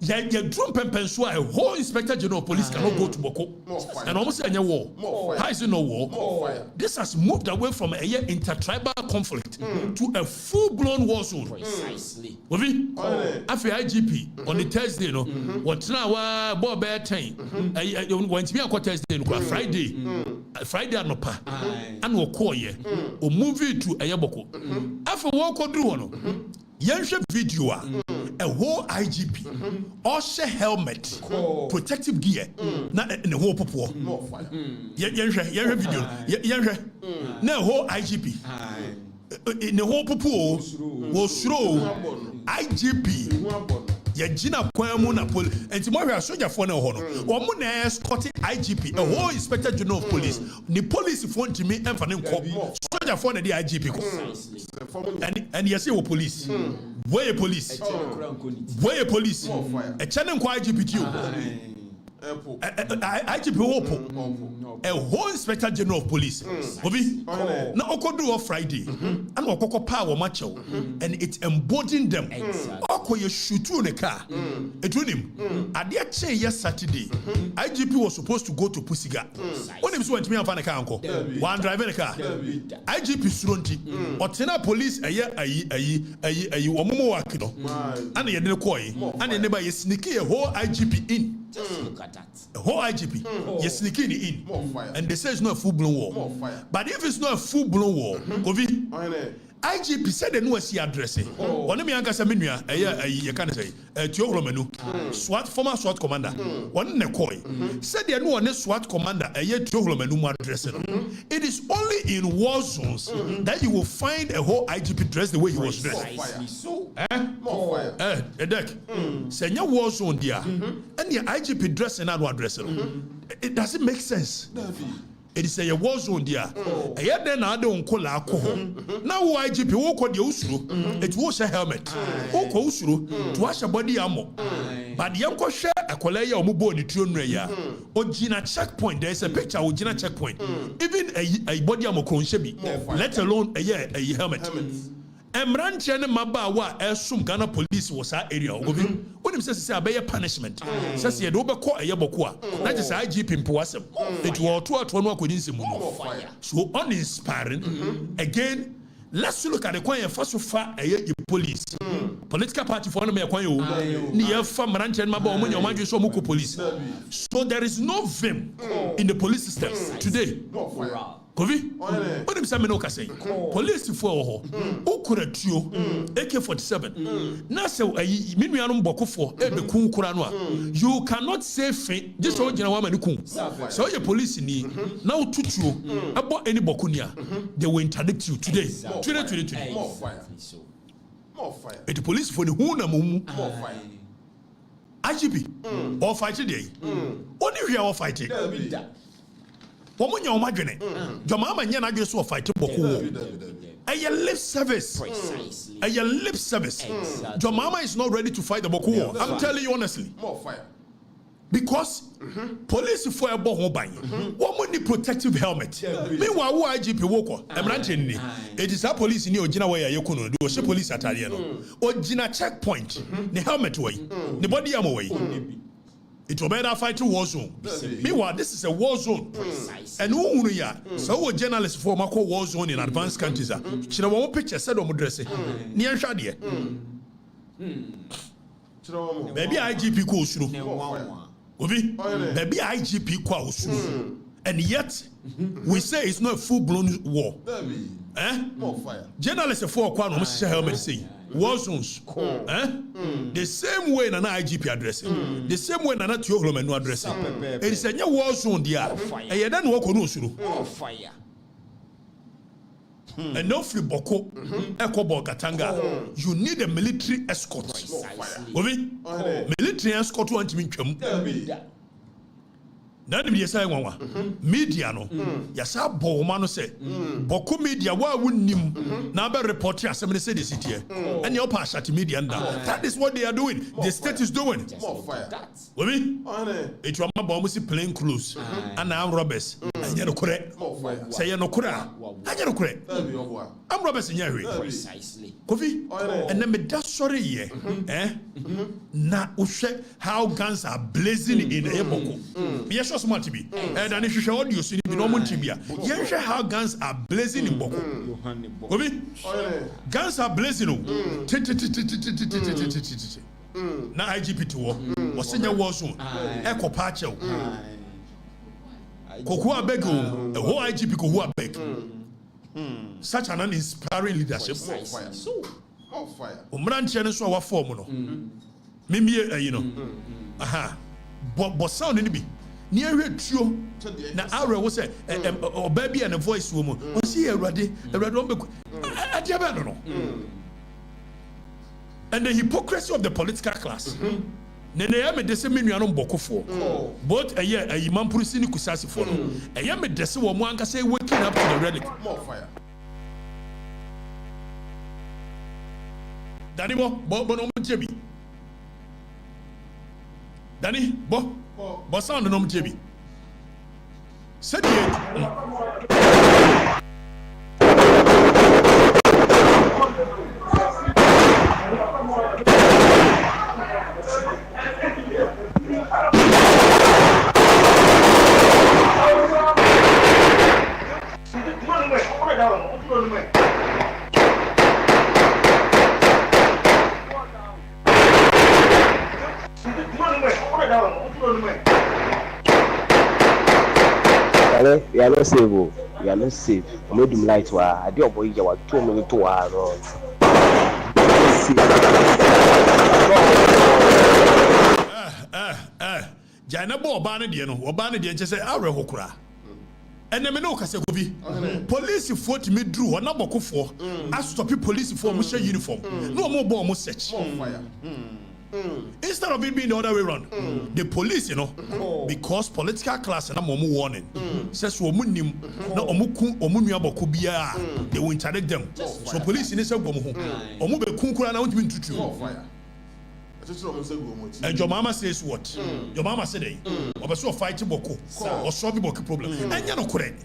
You drum so a whole inspector general of police cannot go to Boko. And almost any war. How is it no war? This has moved away from a intertribal conflict to a full-blown war zone. Precisely. After IGP on the Thursday, you know, what now? Bob Bear Time. When to be on Thursday, Friday and Nopa, and we'll call ye or move it to Ayaboko. After walk or do one. Yansha video a whole IGP also helmet protective gear not in the whole popo yansha video yansha na whole IGP in the whole popo was throw IGP Yajina Kwamu na police and tomorrow a soldier for no honor or moon escorting IGP a whole inspector general of police the police phone to me and for them soldier for the IGP and you say police where police a channel kwa IGP too IGP Hopo, a whole inspector general of police. Obi, na okodu on Friday, and okoko power macho, and it's embodying them. Oko you shoot in the car. It with him. At the actually yes Saturday, IGP was supposed to go to Pusiga. When he went to me and find a car uncle, one driver in a car. IGP Surunti, or Tena police a year a woman wakino, and you didn't koi, and the neighbor is sneaky a whole IGP in. Just look at that. The whole IGP, you're sneaking in. And they say it's not a full-blown war. But if it's not a full-blown war, IGP said they know what's he addressing. One of me anka saminia, you can't say, Tiohlomenu, SWAT, former SWAT commander, one Nekoi, said they know one SWAT commander, a year Tiohlomenu addressing. It is only in war zones that you will find a whole IGP dressed the way he was dressed. Senya war zone there, and the IGP dressing that one dressing. It doesn't make sense. It is a war zone there. A year then I don't call alcohol. Now IGP walk on the Usru, it was a helmet. Oko Usru to wash a body armor. But the uncle share a colleya or mubo the Trunreya. Or Gina checkpoint, there is a picture of Gina checkpoint. Even a body armor cronchebi, let alone a helmet. Emranche ne mabawa esum Ghana police was that area. When him says say punishment. Says ye do be call ayeboko a. Na just IGP mpoasem. It was to no akodi nsemu. So uninspiring. Again, let's look at the kwan first so far police. Political party for me kwan yo. Ni ye fa Emranche ne mabawa omo nyamanju so muko police. So there is no vim in the police system today. Kovi, what do you say? No, say police for Okuratio, AK-47. Now, so Minianum Bokofo, Ebekun Kuranwa. You cannot say faint. Just so you know, woman, so your police in now tutu about any Bokunia, they will interdict you today. Today. More fire. More fire. The police for the Huna Mumu. More fire. IGP, all fight today. Only we are fighting. Woman, your margin. Your mama and Yana just fight a lip service. A lip service. Your mama is not ready to fight the Boko War. I'm telling you honestly. More fire. Because police for a boho bang. Woman need protective helmet. Meanwhile, who IGP Woko? It is a police in your Gina way. You couldn't do a police at Ariano or Gina checkpoint. The helmet way, the body armor way. It will be a fight to war zone. Meanwhile, this is a war zone. And who ya? So journalists for Mako war zone in advanced countries. She have one picture said on dress. Near Shadia. Maybe IGP goes through. Maybe IGP goes through. And yet, we say it's not a full-blown war. More fire. Journalists for Kwano helmet say war zones. The same way Nana IGP addressing, the same way Nana Tiohlomenu addressing. It is a new war zone there. And you don't walk on Fire. And no free Boko, Ekobo Katanga. You need a military escort. Military escort want to be na dem yesa nwanwa media no yasa bo ma no se boko media wa wunnim na be report asem ne say the city and you pass at media nda. That is what they are doing. The state is doing. More fire. It was my bomb plain clothes and armed robbers and nyɛ no korɛ sɛ yɛ no korɛ a anyɛ no korɛ amrɔ bɛsɛ nyɛ hwee Precisely. Kofi ɛnɛ meda sɔre yɛ na wohwɛ how guns are blazing in ɛyɛ bɔkɔ meyɛ sɛ ɔsoma te bi ɛda ne hwehwɛ audio so no bi na ɔmo nte bi a yɛnhwɛ how guns are blazing in bɔkɔ Kofi guns are blazing o na IGP to wɔ wɔsɛ nyɛ wɔ so ɛkɔ pa akyɛw kokoa abeg o ɛhɔ IGP kokoa abeg such an inspiring leadership omrantie no so a waform no memie ayi no aha bo sound ni bi ni ahwe tuo na awre wo say oba bi and voice wo mu o si awrade on be adia be no and the hypocrisy of the political class nene ya me dese me nuanom bokofo both ayi mampurisi ni kusasifo no eya me dese wo mo anka say waking up to the relic more fire Dani bo no mo jebi Dani bo sound no mo jebi said you are not safe. You are not safe. Made him light. I did boy. You were 2 minutes to Jana bo oba ne de no oba ne de nche say awre hokura ene me no kase go bi police fo ti me dru ona bokofo astop police fo mo share uniform no mo bo mo search instead of it being the other way around the police because political class na mo warning says wo munim na omuku omunua boko bia they will interdict them so police ni say go mo ho omu be kunkura na won't tutu and your mama says what? Your mama said, "Obeso fight boko or solve boko problem." And you're not correct.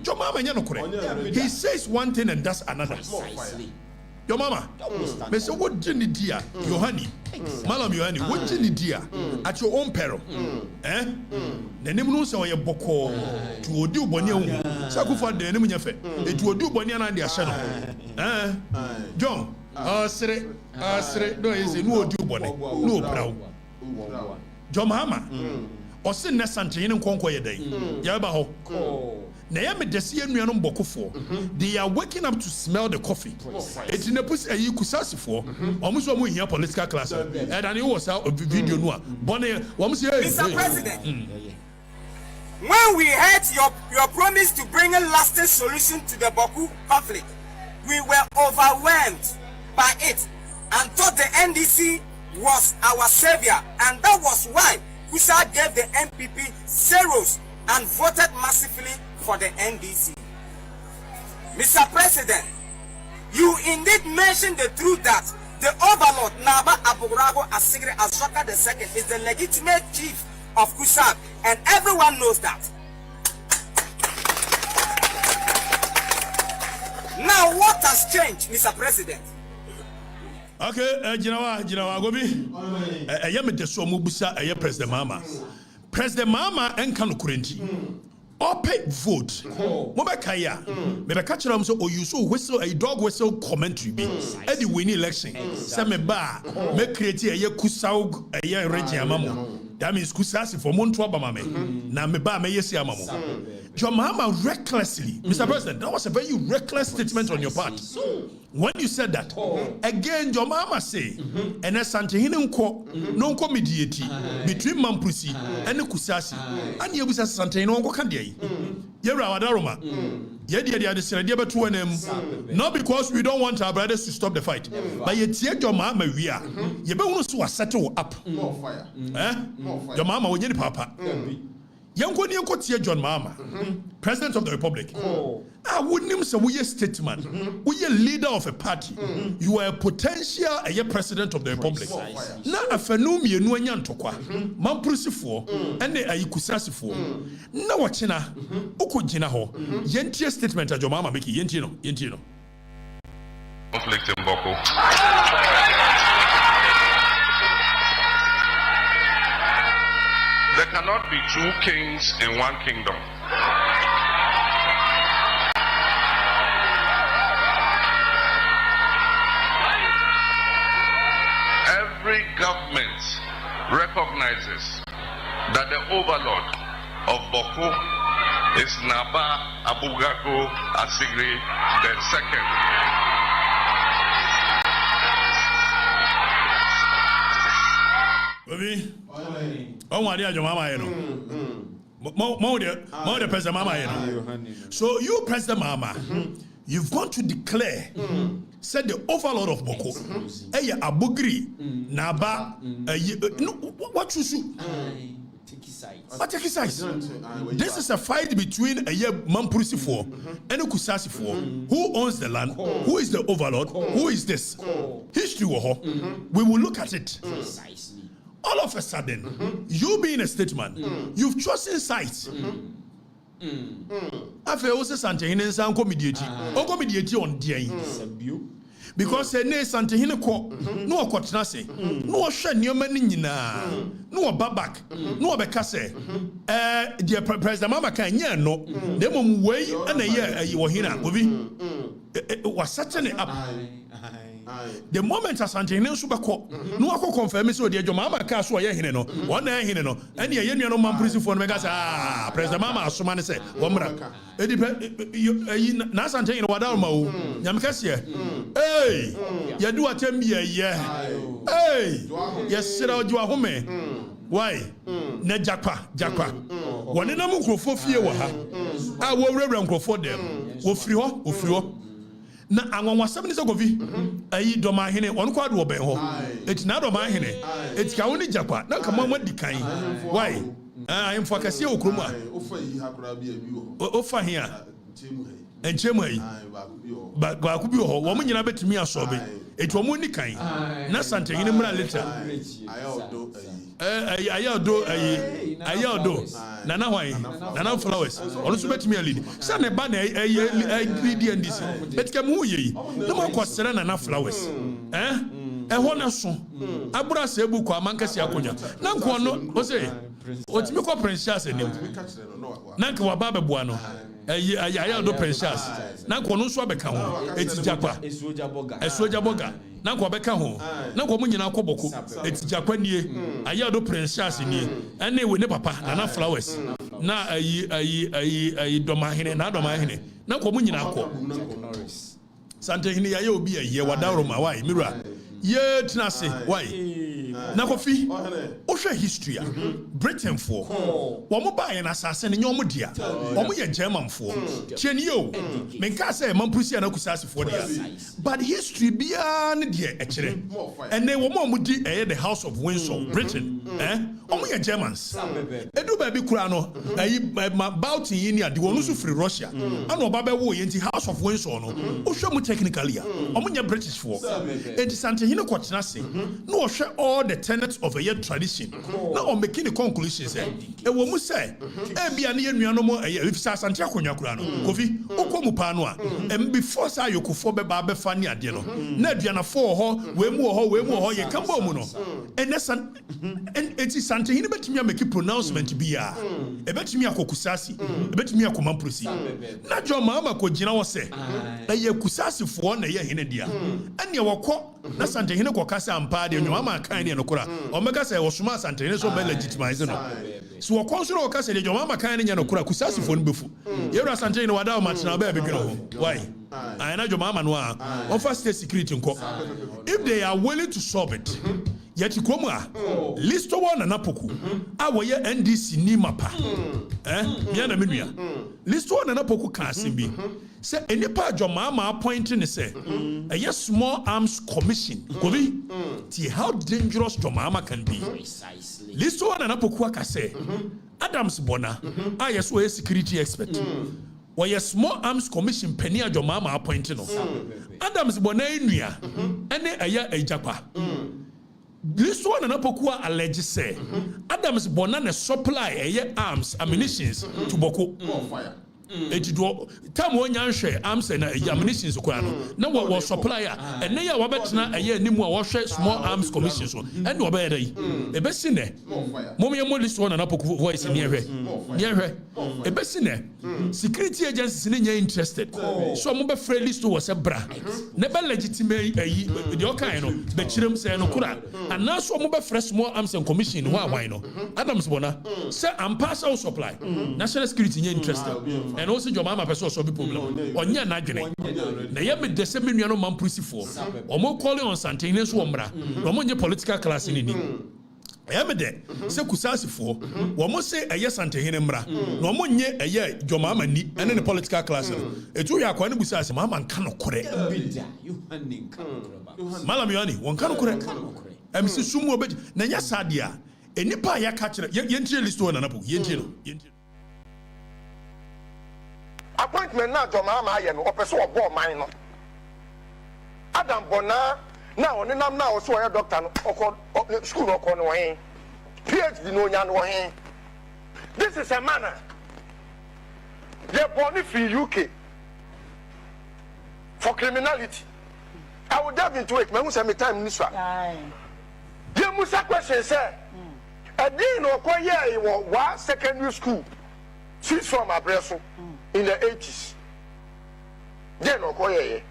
Your mama, you're not correct. He says one thing and does another. Your mama, me say what Jenny dear, Yohani, Malam Yohani, what Jenny dear at your own peril, eh? The name no say your boko to do bonia, sakufa the name yafe, it will do bonia and their shadow, eh? John. Asre no is no do bone no brow John Mahama o se na santene nkonko ye dan ya ba ho na ya me dese anuanom bokofo they are waking up to smell the coffee it in a push ayi kusasifo omuso mu hia political class and then it was a video no bone wo say Mr. President when we heard your promise to bring a lasting solution to the Boku conflict we were overwhelmed by it and thought the NDC was our savior, and that was why Kusa gave the MPP zeros and voted massively for the NDC. Mr. President, you indeed mentioned the truth that the overlord Naba Aburago Asigre Ashoka II is the legitimate chief of Kusa, and everyone knows that. Now what has changed, Mr. President? Okay, Jinawa Gobi. I am the Somubusa, I am President Mama. President Mama and Kanu Kurenti. Ope vote. Mobakaya. Maybe catch them so or you so whistle a dog whistle commentary be. Eddie winning election. Same bar. Make create a year kusau a year region amamo. That means kusasi for Montua Bamame. Na me ba me yesi amamo. Your mama recklessly, Mr. President, that was a very reckless statement on your part. When you said that, again, your mama say, and as Santehine no mediate between Mampusi and the Kusasi, and you was a Santehine on Wakandi. Yera Wadaroma. Yedi not because we don't want our brothers to stop the fight, but yet your mama we are. You better settle up. Your mama will get papa. Yanko Yanko Tia John Mahama, President of the Republic. I wouldn't say we a statesman, we a leader of a party. You are a potential a president of the Republic. Now a phenome you know Yantokwa, Mamprusi and the Ayukusasi now watchina, Ukujina ho, Yentia statement at your mama make Yentino. Conflict in Boko. There cannot be two kings in one kingdom. Every government recognizes that the overlord of Boko is Naba Abugako Asigri II. Baby, oh my dear, your mama, you know. More the President Mama, you know. So you, President Mama, you've gone to declare, said the overlord of Boko, Eya Abugri, Naba, what you see? But take his size. This is a fight between a Mamprusi and a Kusasi who owns the land, who is the overlord, who is this? History, we will look at it. All of a sudden, you being a statesman, you've chosen sides. I feel also Santehine and Sanko mediati on DA. Because a ne Santehine ko, no Kotinase, no Shan Yomanina, no Babak, no Becase, dear President Mama Kanya, no, the mum way and a year you were here, was certainly up. The moment as Santehine Subako, no ako confirm so dear Mama Caswa Yahino, one Yahino, and the Yeniano Mamprusi for Megas, President Mama, Sumana said, Wamra, Nasantehine Wadalmo, Yamcasia, hey, Yadu Atembia, hey, yes, sit out your home. Why? Ne Japa. One in a muko for fear, I will reverend for them. Ofrio. Na anwanwa 7 days ago vi ayi doma hene won kwa do oben ho eti na doma hene eti ka woni japa na ka mama dikan why I am focus here okroma ofa hia enchemu ayi ba ku bi ho wo nyina betumi asobe eti wo mu ni kan na Santehine mra later ayodo nana hwan nana flowers onu so betimi lead say ne ba na DNDC betika mu yi na mo kwasere nana flowers ho na so abura se ebu kwa mankasi akonya na nko no o say otimi ko princess enim na nka wa ba beboa no ayodo princess na nko no so abeka ho eti japa esuoja boga na nko beka ho na nko mu nyina akoboko eti japa nie ayodo princess nie ene we ne papa nana flowers na ayi domahene na domahene na nko mu nyina akọ Santehine ya obi aye wadawro ma why mirror ye tinase why na kofi o hwe history Britain for wo mo ba ye na sase ne nyom dia wo mo ye German for tieni yo menka say Mamprusi na Kusasi for dia but history bia ne dia e kire ene wo mo di the House of Windsor Britain wo mo ye Germans edu ba bi kura no ayi about yin ni ade wo no so free Russia ana oba be wo ye nti House of Windsor no o hwe mo technically wo mo ye British for enti Santehine kwotena se no wo hwe all the tenets of a year tradition now on making the conclusion say e wo mu say e bia ne yenuano mo if Asante akonya kura no kofi okomu pa no a before say yokofo be ba be fa ne ade no na aduana fo ho we mu ho ye kamba mu no enesan enti Santehine betimi make pronouncement bia e betimi akokusasi e betimi akomamprusi na jo mama ko gina wo say ye kusasi fo na ye hene dia ane wokọ na Santehine ko kasa ampa de nyoma kan ne no kura o mega say wo suma Santehine so be legitimize no so wo konsoro o kasa de nyoma kan ne no kura kusasi fo no befu ye ra Santehine wada o matna ba be gino ho why na jo mama no a offer state security nko if they are willing to solve it yeti komu a listo one na napoku a wo ye NDC ni mapa me na menua listo one na napoku ka asembi say enipa jo mama appointing say a small arms commission gobi see how dangerous jo mama can be listo one na napoku aka say Adams Bona, I yes we security expert. Why a small arms commission penny at your mama appointing. Adams Bona inuya, ene aya ejapa. This one and Apokua allege say Adams Bona ne supply arms, ammunitions to Boko. Fire. Time when you share arms and ammunition no what was supplier and they are wabetna a year nimu wash small arms commissions and obey a besine mommy list one and up voice near her a besine security agencies in interested so mobile free list was a bra never legitimate the kind of bechirum say no kura and now so mobile fresh small arms and commission why no Adams Bona say and pass out supply national security interested. And also your mama person solve problem. Onya na dwene. Na ye me dese me nuano man prisifo. Omo calling on Santine so omra. Omo nye political class ni ni. Ye me de se kusasifo. Omo se eye Santine mra. Na omo nye eye your mama ni ene ne political class no. Etu ya kwa ne busase mama nka no kore. Malam Yohani, won ka no kore. Em se sumu obeji. Na nya sadia. Enipa ya ka kire. Ye ntie list one na po. Ye ntie no. Appointment now to mama aye no opeso obo man no Adam Bona now on nam now so ya doctor no school no no hen PhD no nya no hen. This is a manner they born free UK for criminality. I will dive into it. Me who say me time ni so ye musa question say e din no ko ye wa secondary school she's from Abreso in the 80s. Then okoye.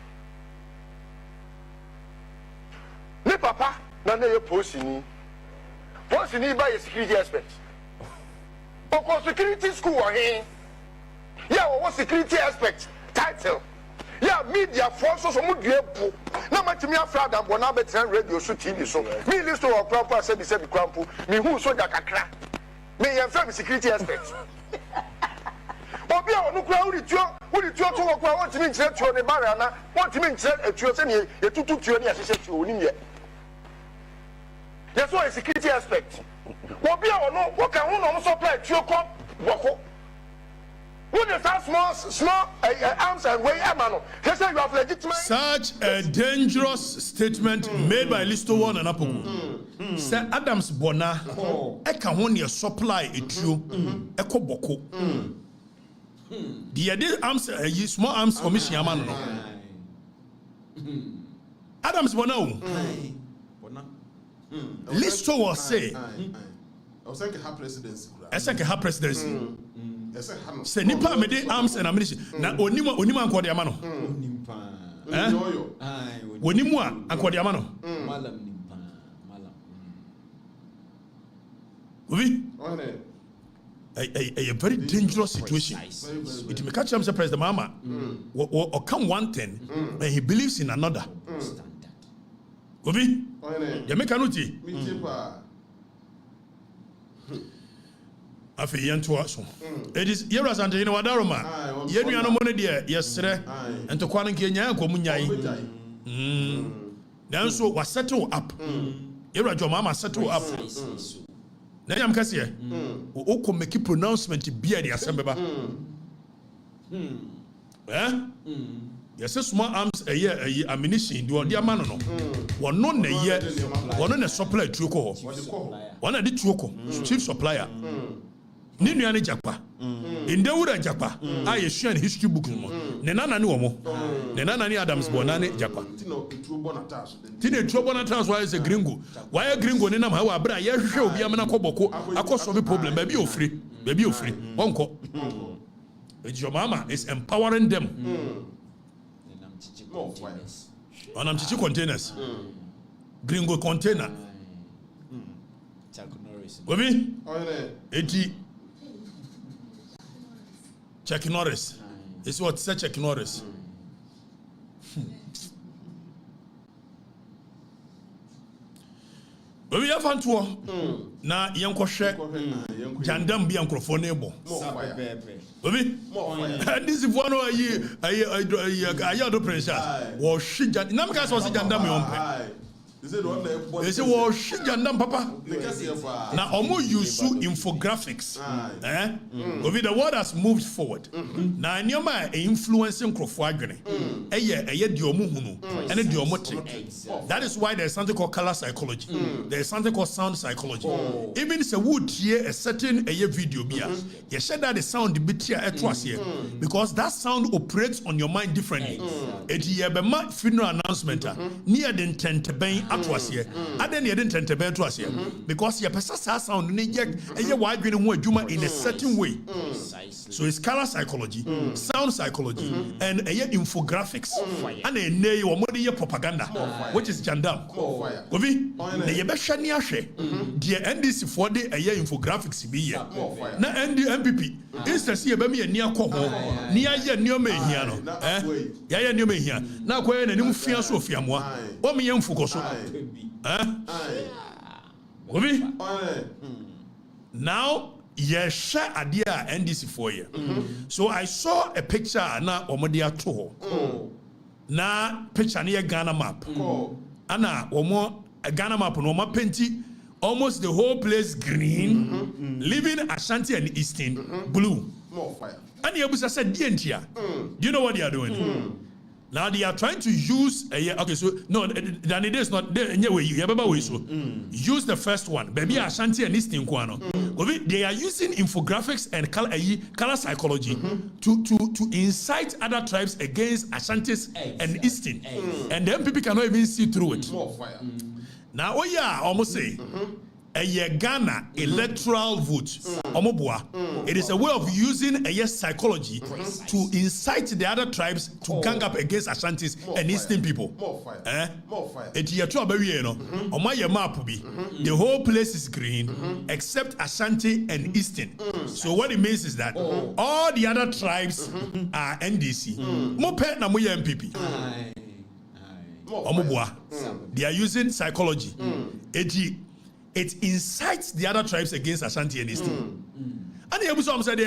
Ne papa na na ye posini. Posini by a security aspect. Oko security school or here. Yeah, what security aspect title. Yeah, media force so mu due. Na matimi afra dan bona betre radio so TV so. Me list to proper say be krampo. Me hu so da kakra. Me ye frame security aspect. Obia onu kura uri tuo to wo kura won timi nkyere tuo ne bare na won timi nkyere tuo se ne ye tutu tuo ne asese tuo oni ye yes so security aspect obia onu wo kan hu no supply tuo ko woko who the small arms and way amano he say you have legitimate. Such a dangerous statement made by Listo One and Apoku. Say Adams Bona e kan hu ne supply etuo e ko boko. The idea arms small arms commission man no. Adams Bona. Listo was say. I was saying her presidency. I said her presidency. Say nipa me de arms and ammunition. Na onima ankodi amano. Onimu ankodi amano. Malam nimpa. Malam. Uvi? A very dangerous situation. It may catch him surprise the mama or come one thing and he believes in another. Uvi? Jamaica nuti. Afi yentu aso. It is yeras and you know wadaroma. Yenu ano money there yesre and to kwan nke nya ko munyai. Then so was settle up. Yera jo mama settle up. Na yam kase e o ko make pronouncement bia de asembeba. Yes, small arms a year ammunition do the man no. One no na year one no supply truko. One adi truko chief supplier. Ni nuane jakpa. Inde wura jakpa. Aye share history book mo. Ne nana ni omo. Ne nana ni Adams Bona ne jakpa. Tine trouble na trans why is a gringo. Why a gringo ni nam ha wa bra ye hwehwe obi amana koboko akosolve problem baby ofri. Baby ofri. Wonko. Your mama is empowering them. On chichi containers. Gringo container. Obi? Eti Chuck Norris. It's what said Chuck Norris. Obi ya fantuo na yenkwohwe jandam bi ankrofo na ebo. Obi? This is one ayi do pressure. Wo hwe jandam na meka so jandam yompe. They say, well, shit, papa. Now, almost use infographics. Over the world has moved forward. Now, nyoma influencing crofwagene. That is why there's something called color psychology. There's something called sound psychology. Even if a wood hear a certain video, you share that the sound bit here because that sound operates on your mind differently. It is a funeral announcement near the intent at was here. I didn't intend to be to us here because your person sound wide in a certain way. So it's color psychology, sound psychology, and infographics, and a nay or more propaganda, which is jandam. Govi, the Yabashani Ashe, the NDC for the infographics be here. Now, MPP, instance, you be a near Coho, near your me here. Yaya new me here. Now, when a new fear so fear more, what me young Fukoso. Now, yes, share idea NDC for you. So I saw a picture na Omodia Toho. Na picture near Ghana map. Ana Omo a Ghana map no ma penti almost the whole place green, leaving Ashanti and Eastern blue. And Yabusa said, do you know what they are doing? Now they are trying to use okay, so no, then it is not anyway. Use the first one, baby Ashanti and Eastern Kwano. They are using infographics and color psychology to incite other tribes against Ashantis and Eastern, and then people cannot even see through it. Now, almost say. A Ghana electoral vote. It is a way of using a psychology to incite the other tribes to gang up against Ashantis and Eastern people. The whole place is green except Ashanti and Eastern. So what it means is that all the other tribes are NDC. MPP. They are using psychology. It incites the other tribes against Ashanti and Eastern. And the episode said,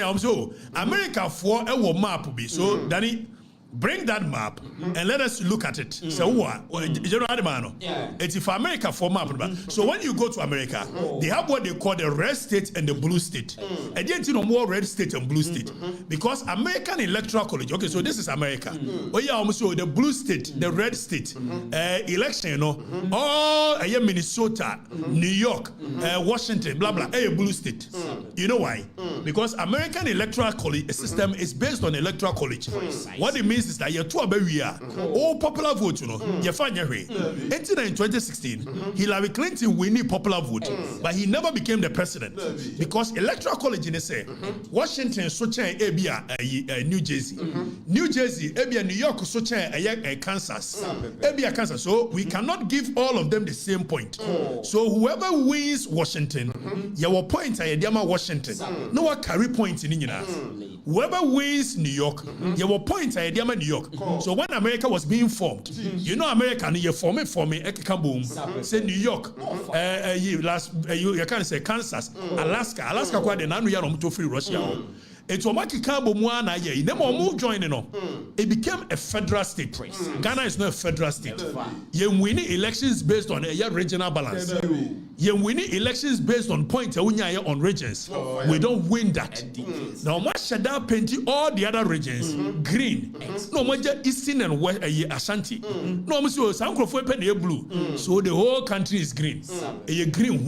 America for a map be so Danny. Bring that map and let us look at it. So what? It's if America for map. So when you go to America, they have what they call the red state and the blue state. And yet you know more red state and blue state because American Electoral College. Okay, so this is America. Almost the blue state, the red state, election. All Minnesota, New York, Washington, blah blah. Blue state. You know why? Because American Electoral College system is based on Electoral College. What it means is that you're too all popular vote, you find your way. In 2016, Hillary Clinton winning popular vote, but he never became the president because Electoral College in say Washington such a New Jersey, New Jersey, New York such a Kansas, Kansas. So we cannot give all of them the same point. So whoever wins Washington, your point I Washington, no one carry points in India. Whoever wins New York, your point I New York. So when America was being formed, you know America, you form it, boom. Say New York, you can't say Kansas, Alaska, quite an annual to free Russia. It's joining on. It became a federal state. Ghana is not a federal state. You win elections based on a regional balance. You win elections based on points on regions. We don't win that. Now, much Shada painting all the other regions green. No much Eastern and West Ashanti. No much Sankrofo blue. So the whole country is green. A green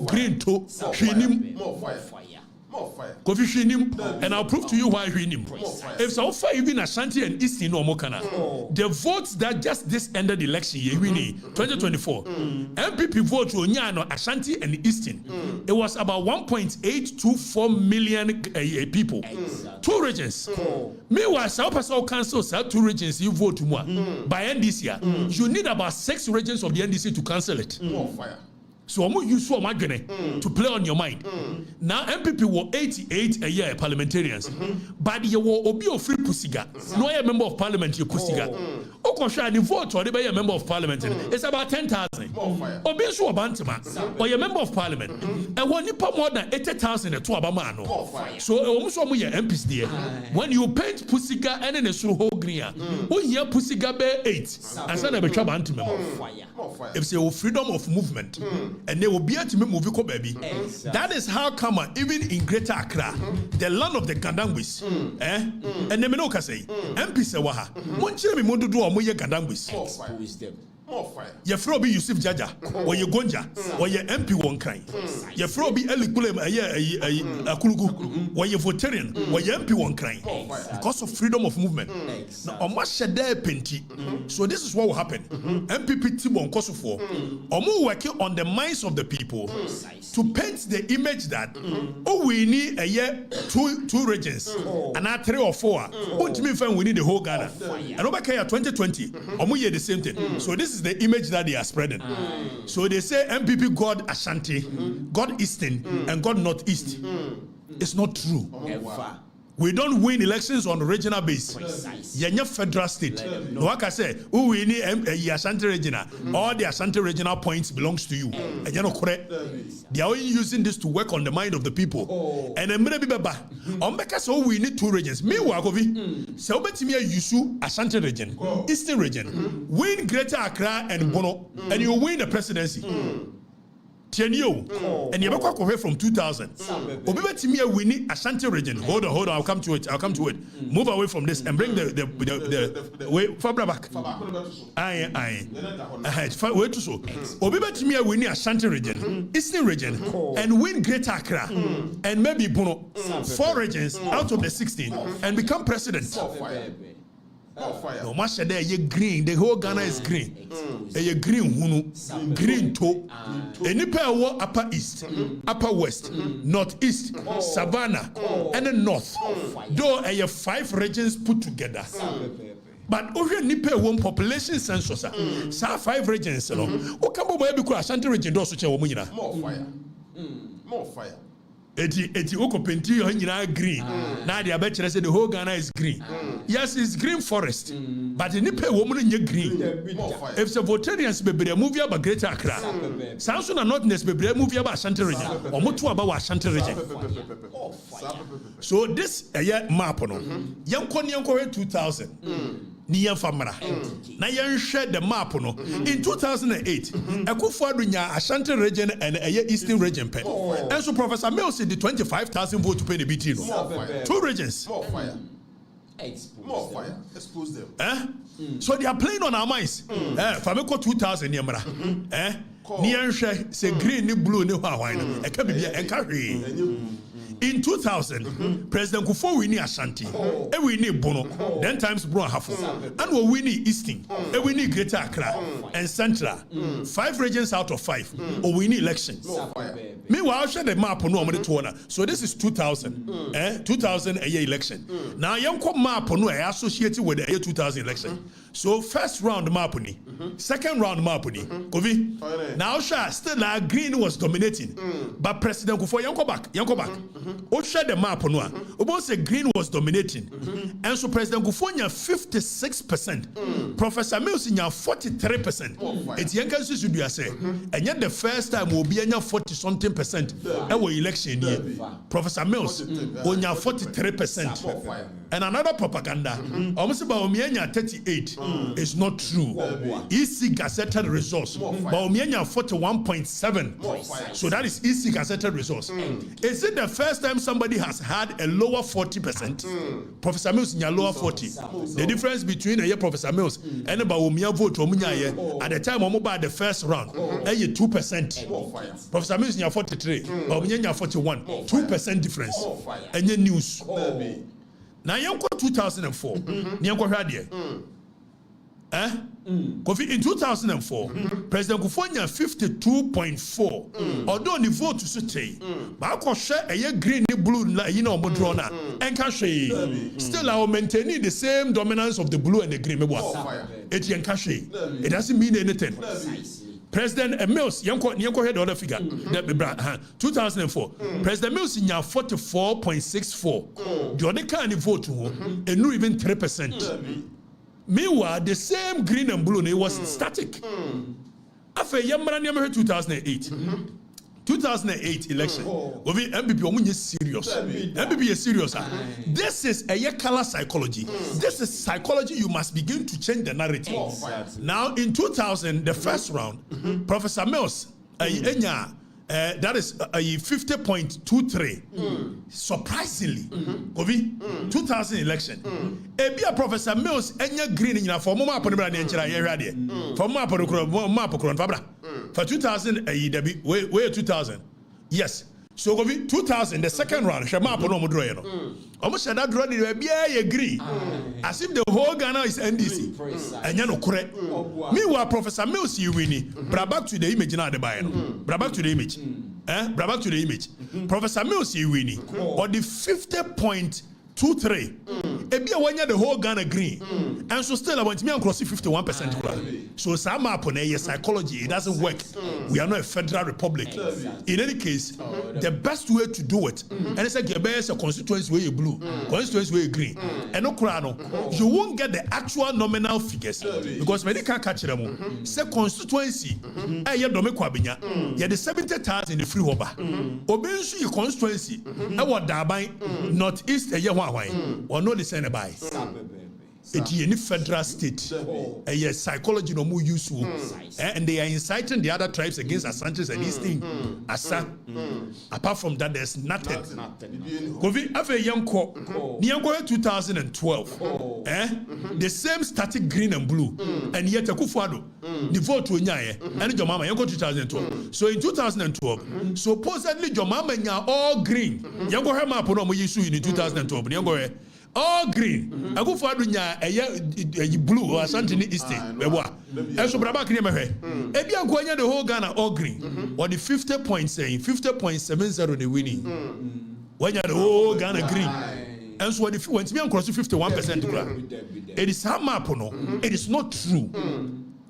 green to and I'll prove to you why we him. If so far even Ashanti and Eastern or Mokana, the votes that just this ended election year 2024, MPP vote to Onyano, Ashanti and Eastern. It was about 1.824 million people. Two regions. Meanwhile, South Pacific Council said 2 regions you vote to more. By end this year, you need about 6 regions of the NDC to cancel it. So I'm going to use to play on your mind. Now MPP were 88 a year parliamentarians, but you were Obio free pussiga. No member of parliament you pussiga. Okosha the vote or the member of parliament it's about 10,000. Obi so Obantama or a member of parliament. And when you put more than 80,000 to Abamano. So almost all your MPs there. When you paint Pussiga and then a whole green, we hear Pussiga bear 8 and send a trouble anti if say freedom of movement and they will be able to move baby. That is how come even in Greater Accra, the land of the Gandangwis, and the Menoka say, MP Sawaha, Monchile Mondo do Omoye Gandangwis. More fire. Your fro be Yusuf Jaja, or your Gonja, or your MP one kind. Your fro be Elikulem, a Kulugu, or your Votarian, or your MP one kind. Because of freedom of movement. Now, on much there penti. So this is what will happen. MPP Timon Kosovo, or more working on the minds of the people to paint the image that we need a year two regions, and not 3 or 4. Won't me find we need the whole Ghana. And over here 2020, or more the same thing. So this is the image that they are spreading. So they say MPP God Ashanti, God Eastern, and God Northeast. It's not true. We don't win elections on regional basis. You're federal state. No, like I say, who we need Ashanti regional. All the Ashanti regional points belongs to you. And you're not correct. They are only using this to work on the mind of the people. And then maybe so we need 2 regions. Meanwhile, so bet me Yusu Ashanti region, Eastern region, win Greater Accra and Bono, and you win the presidency. Tienio, and you ever away from 2000. Obibetimi we need Ashanti region. Hold on, I'll come to it. Move away from this and bring the way further back. Aye. Wait to so. Obibetimi we need Ashanti region, Eastern region, and win Greater Accra, and maybe Bono 4 regions out of the 16 and become president. No matter there, you green. The whole Ghana is green. A green hunu, green toe. Any pair of upper east, upper west, northeast, savannah, and the north. Though a 5 regions put together. But over nipe one population census, 5 regions. No, o kambo boy because Ashanti region do so che wo munyina. More fire. Eti oko penti yo nyina green. Na dia be kire say the whole Ghana is green. Yes, it's green forest. But the nipe wo mu no green. If the Votarians bebre move about Greater Accra. Sanso na Northness bebre move about Ashanti region. Omo to about Ashanti region. So this map no. Yanko 2000. Ni famra na yen share the map no in 2008 Akufo-Addo nya Ashanti region and Eastern region pe and so Professor Mills said the 25,000 vote to pay the BT no 2 regions more fire expose them so they are playing on our minds fameko 2000 yemra ni yen share say green ni blue ni hwan e ka bibia en ka hwe. In 2000, President Kufuor we need Ashanti, and we need Bono, then times Bro Hafo, and we need Eastern, and we need Greater Accra and Central. 5 regions out of 5, or we need elections. Meanwhile, I'll share the map on no so this is 2000, 2000 a year election. Now, young map on associated with the year 2000 election. So first round map ni, second round map ni. Kovi. Now still green was dominating, but President Kufuor yanko back. O share the map no. Obo say green was dominating, and so President Kufuor nya 56%, Professor Mills nya 43%. It's yanka should be say, and yet the first time will be nya 40-something%. Our election year, Professor Mills nya 43%, and another propaganda. Almost about nya 38. It's not true. EC gazetted results. Baumia 41.7. So that is EC gazetted results. Is it the first time somebody has had a lower 40%? Professor Mills in your lower 40. The difference between Professor Mills and Baumia vote at the time of the first round, 2%. Professor Mills in your 43. Baumia 41. 2% difference. And your news. Now you 2004. Nyanko Hadier. In 2004, President Kufuor 52.4. Although the vote to say, but I share a green, blue, Modrona, and can still I will maintain the same dominance of the blue and the green. It doesn't mean anything. President Mills, Yanko had the other figure. 2004. President Mills in 44.64. The other kind of vote, and not even 3%. Meanwhile, the same green and blue, it was static. After Yamran 2008. 2008 election. MPP omunye serious. MPP is serious. This is a color psychology. This is psychology you must begin to change the narrative. Now in 2000, the first round, Professor Mills, that is 50.23. Surprisingly, 2000 election. Ebia Professor Mills enya green in for mama ponebra ne nchira ye hwade. For mama ponekro fabra. For 2000 where 2000. Yes. So go 2000 the second round shema pono mo draw no. Almost that draw the bia agree. As if the whole Ghana is NDC. Enya no correct. Meanwhile Professor Mills you win. Bra back to the image now the buy no. Bra back to the image. Bra back to the image. Professor Mills you win. Or the 50.23. Ebia wanya the whole Ghana green. And so still I want me across 51%. So some upon a psychology, it doesn't work. We are not a federal republic. In any case, the best way to do it, and it's like your best constituency where you blue, constituency where you green. And no crano, you won't get the actual nominal figures because when they can't catch them, say constituency, you the 70,000 in the free harbor. Obeying your constituency, I want Dabai, northeast a year or no the by. It's any federal state. A psychology no more useful. And they are inciting the other tribes against Ashantis and this thing. Apart from that, there's nothing. Kofi after Yanko, Nyango 2012. The same static green and blue. And yet Akufo-Addo, the vote to Nyaye, and Jomama Yango 2012. So in 2012, supposedly Jomama Nya all green. Yango Hema Pono mo yisu in 2012. Yango all green. Akufo-Addo nya blue or something eastern. And so Brabak Niamahe. Ebia Kwanya the whole Ghana all green. Or the 50.70 the winning. When you the whole Ghana green. And so when me across 51%, it is a map, no? It is not true.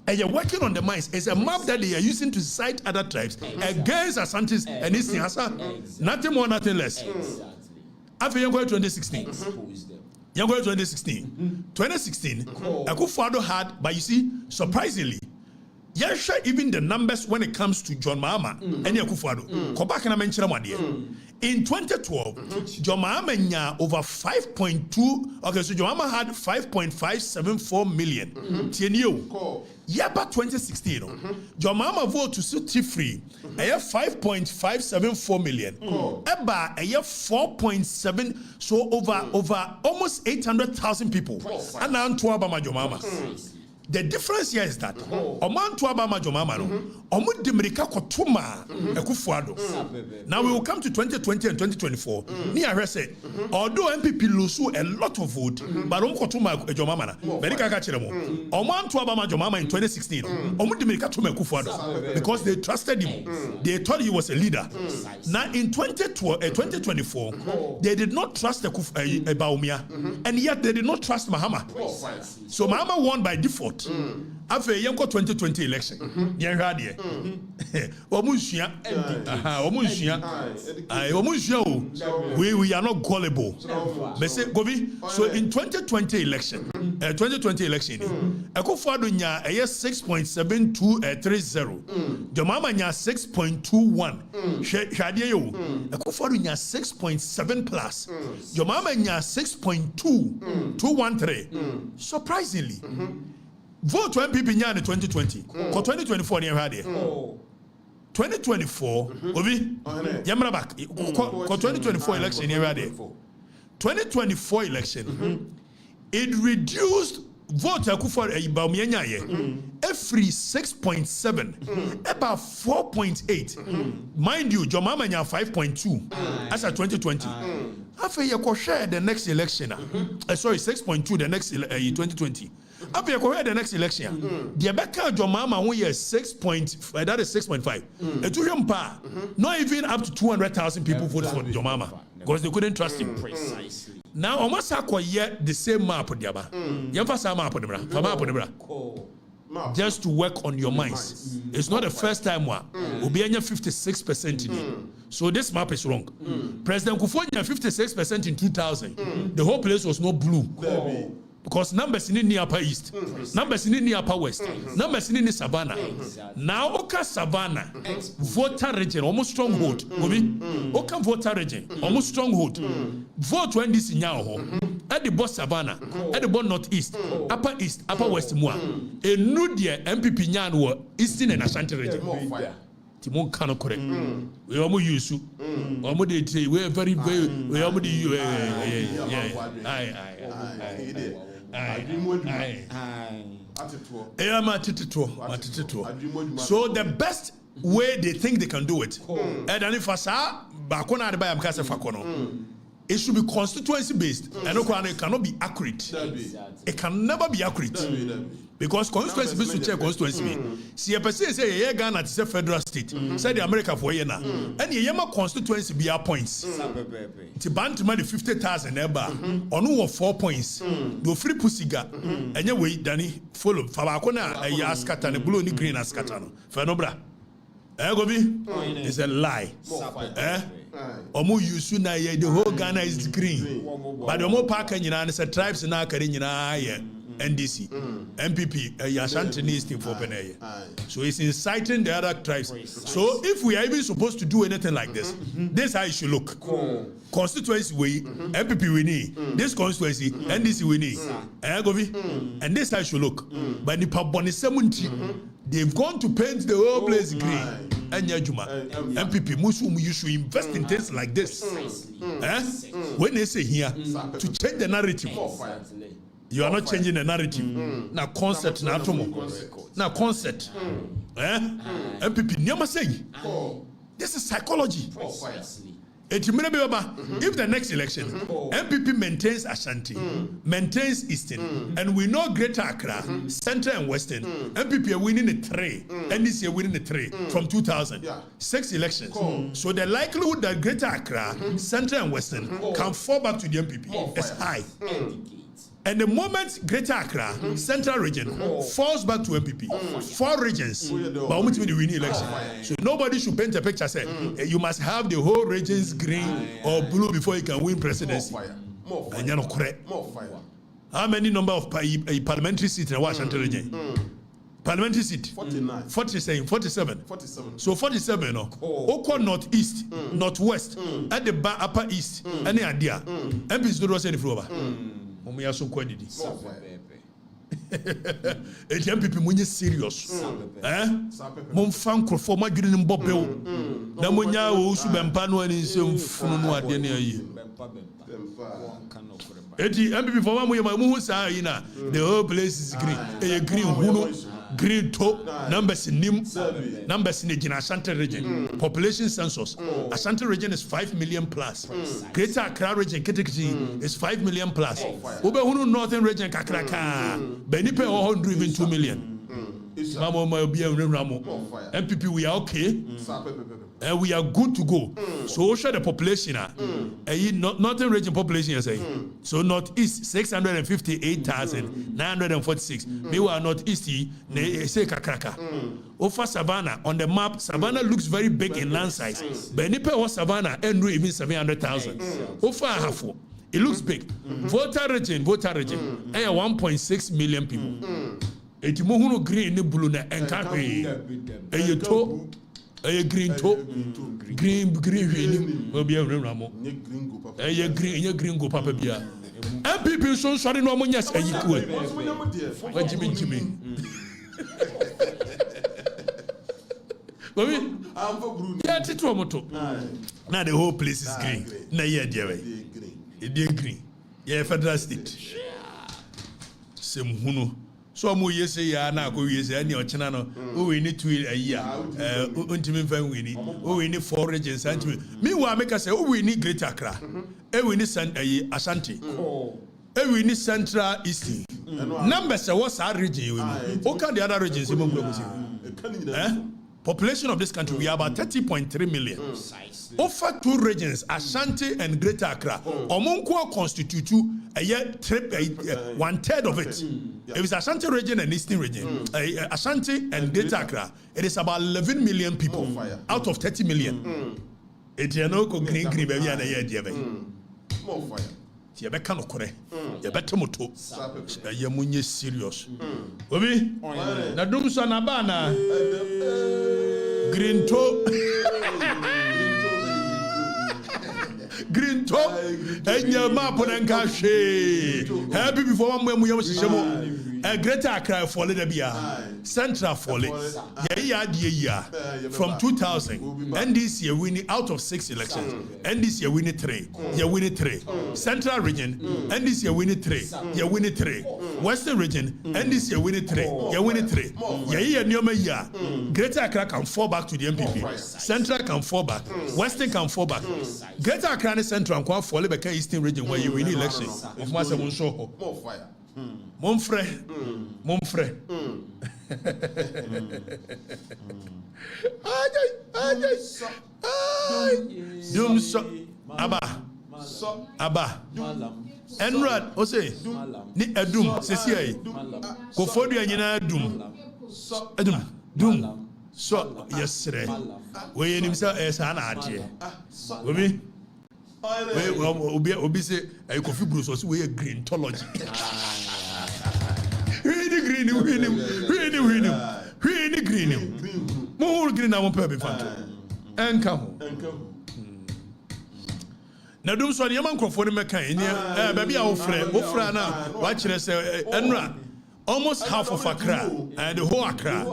And you're working on the minds. It's a map that they are using to cite other tribes against Ashantis and Eastern Hassa. Nothing more, nothing less. After Yango 2016. Yango 2016. 2016, Akufo-Addo had, but you see, surprisingly, even the numbers when it comes to John Mahama and Akufo-Addo. Go back and I mention one here. In 2012, John Mahama nya over 5.2. Okay, so John Mahama had 5.574 million. Yeah, but 2016, John Mahama vote to sit free. I have 5.574 million. Eba, I have 4.7. So over almost 800,000 people. And now to Obama John Mahama. The difference here is that Oman to Obama John Mahama no. Omu Demerika kotuma Akufo-Addo. Now we will come to 2020 and 2024. Ni I said, although MPP lose a lot of vote, but Omu kotuma John Mahama na. Merika kachiremo. Oman to Obama John Mahama in 2016. Omu Demerika tuma Akufo-Addo because they trusted him. They thought he was a leader. Now in 2024, they did not trust Baumia, and yet they did not trust Mahama. So Mahama won by default. After Yanko 2020 election, we are not gullible. So in 2020 election, Akufo-Addo nya 6.7230, Jomama nya 6.21, Akufo-Addo nya 6.7 plus, Jomama nya 6.2213. Surprisingly. Vote to MPP in 2020. For 2024, you had it. 2024, Yamra back. For 2024 election, you had it. 2024 election, it reduced vote Akufo-Addo every 6.7, about 4.8. Mind you, Jomama 5.2 as at 2020. After you share the next election, 6.2 the next 2020. After you the next election, the Rebecca Jomama who is 6.5, that is 6.5. Not even up to 200,000 people voted for Jomama because they couldn't trust him. Precisely. Now, almost acquire the same map on the just to work on your minds. It's not the first time we'll be 56% in it. So this map is wrong. President Kufuor 56% in 2000. The whole place was not blue. Because numbers in the upper east, numbers in the upper west, numbers in the savannah. Now Oka savannah, voter region, almost stronghold. Oka voter region, almost stronghold. Vote when this in Yao. At the boss savannah, at the bon northeast, upper west more. A nudia MPP Nyan were eastern and Ashanti region. Timon cannot correct. We are more used to. We are very, we are so the best way they think they can do it, and if I say, it should be constituency based, and it cannot be accurate. It can never be accurate. Because constituency based to check constituency. See a person say yeah Ghana is a federal state. Say the America for yena. And the Yama constituency be our points. To band to money 50,000 eba. On 4 points. Do free pussiga. And way Danny follow. Fabakona a yaskata and blue ni green askatano. Fenobra. It's a lie. Omo yusu na ye the whole Ghana is green. But the omo park and it's a tribes na karin NDC, MPP, Ashanti needs team for Penay. So it's inciting the other tribes. So if we are even supposed to do anything like this, this is how it should look. Constituency we, MPP we need. This constituency, NDC we need. And this is how it should look. But the Paboni 70, they've gone to paint the whole place green. And Yajuma, MPP, Muslim, you should invest in things like this. When they say here, to change the narrative. You are not changing the narrative. Now concept na atomo. Now concept. MPP never say. This is psychology. If the next election, MPP maintains Ashanti, maintains Eastern, and we know Greater Accra, Central and Western, MPP are winning the 3, NDC are winning the 3 from 2000. 6 elections. So the likelihood that Greater Accra, Central and Western can fall back to the MPP is high. And the moment Greater Accra, Central region, falls back to MPP, 4 regions, but ultimately the winning election. So nobody should paint a picture say you must have the whole regions green or blue before you can win presidency. And you're not correct. How many number of parliamentary seats in Washington region? Parliamentary seat? 49. 47. So 47, no? Oko northeast, northwest, at the upper east, any idea? MPs don't say the floor. We are so quite did. MPP when you serious. Mon fan for my green in Bobel. Namunya who Subampano and his Funo at the end of year. MPP for one way, my the whole place is green. A green Huno, green top, numbers in Nim, numbers in the Ashanti region. Population census. Ashanti region is 5 million plus. Greater Accra region, Ketekiti, is 5 million plus. Ubehunu Northern region, Kakraka, Benipe, 100 even 2 million. MPP, we are okay. And we are good to go. So show the population. Northern region population is so northeast 658,946. Meanwhile northeast say Kakraka. Over Savannah on the map, Savannah looks very big in land size. Benipe or Savannah and even 700,000. Over Hafo, it looks big. Voter region, 1.6 million people. Eti mohunu green ni blue na enkape. Eye to eye green to green hwini obi awramo. Eye green go papa bia. MPP so sorry no monya sayi kuwe. Wajimi. Baby, I'm for Bruno. Yeah, tito moto. Now the whole place is green. Na here there way. It dey green. Yeah, federal state. Sem hunu. So mo yese ya na ko yese ani ochina no we need to a year untimi fan we need we need 4 regions antimi meanwhile make us say we need Greater Accra we need Ashanti we need Central East numbers what's our region we can the other regions population of this country we are about 30.3 million. Over 2 regions, Ashanti and Greater Accra, Omonko constitute a year 1/3 of it. If it's Ashanti region and Eastern region, Ashanti and Greater Accra, it is about 11 million people out of 30 million. It's green baby and a year. You better no kore. You better moto. You munye serious. Obi. Na dum so na ba na. Green toe. Green toe. Enya map na nka hwe. Happy before one mu yam hihye Greater Accra for the Bia, Central for from 2000, and this year winning out of 6 elections, and this year winning 3, you winning 3. Central region, and this year winning 3, you winning 3. Western region, and this year winning 3, you winning 3. Greater Accra can fall back to the MPP, Central can fall back, Western can fall back. Greater Accra and Central can fall back to Eastern region where you win election. Of Master Monsho. More fire. Mon frère. Dum so aba. Enrad ose ni edum sesi ai. Ko fodu anyina dum. Dum. So yesre. We yenim say esa na ade. Obi. Obi say I coffee brew so we green tology. Green. More green na mo pe be fanto. Enka ho. Na dum so ne man krofo ne meka ene ba bia wo frɛ na wa kyerɛ sɛ enra almost half of Accra and the whole Accra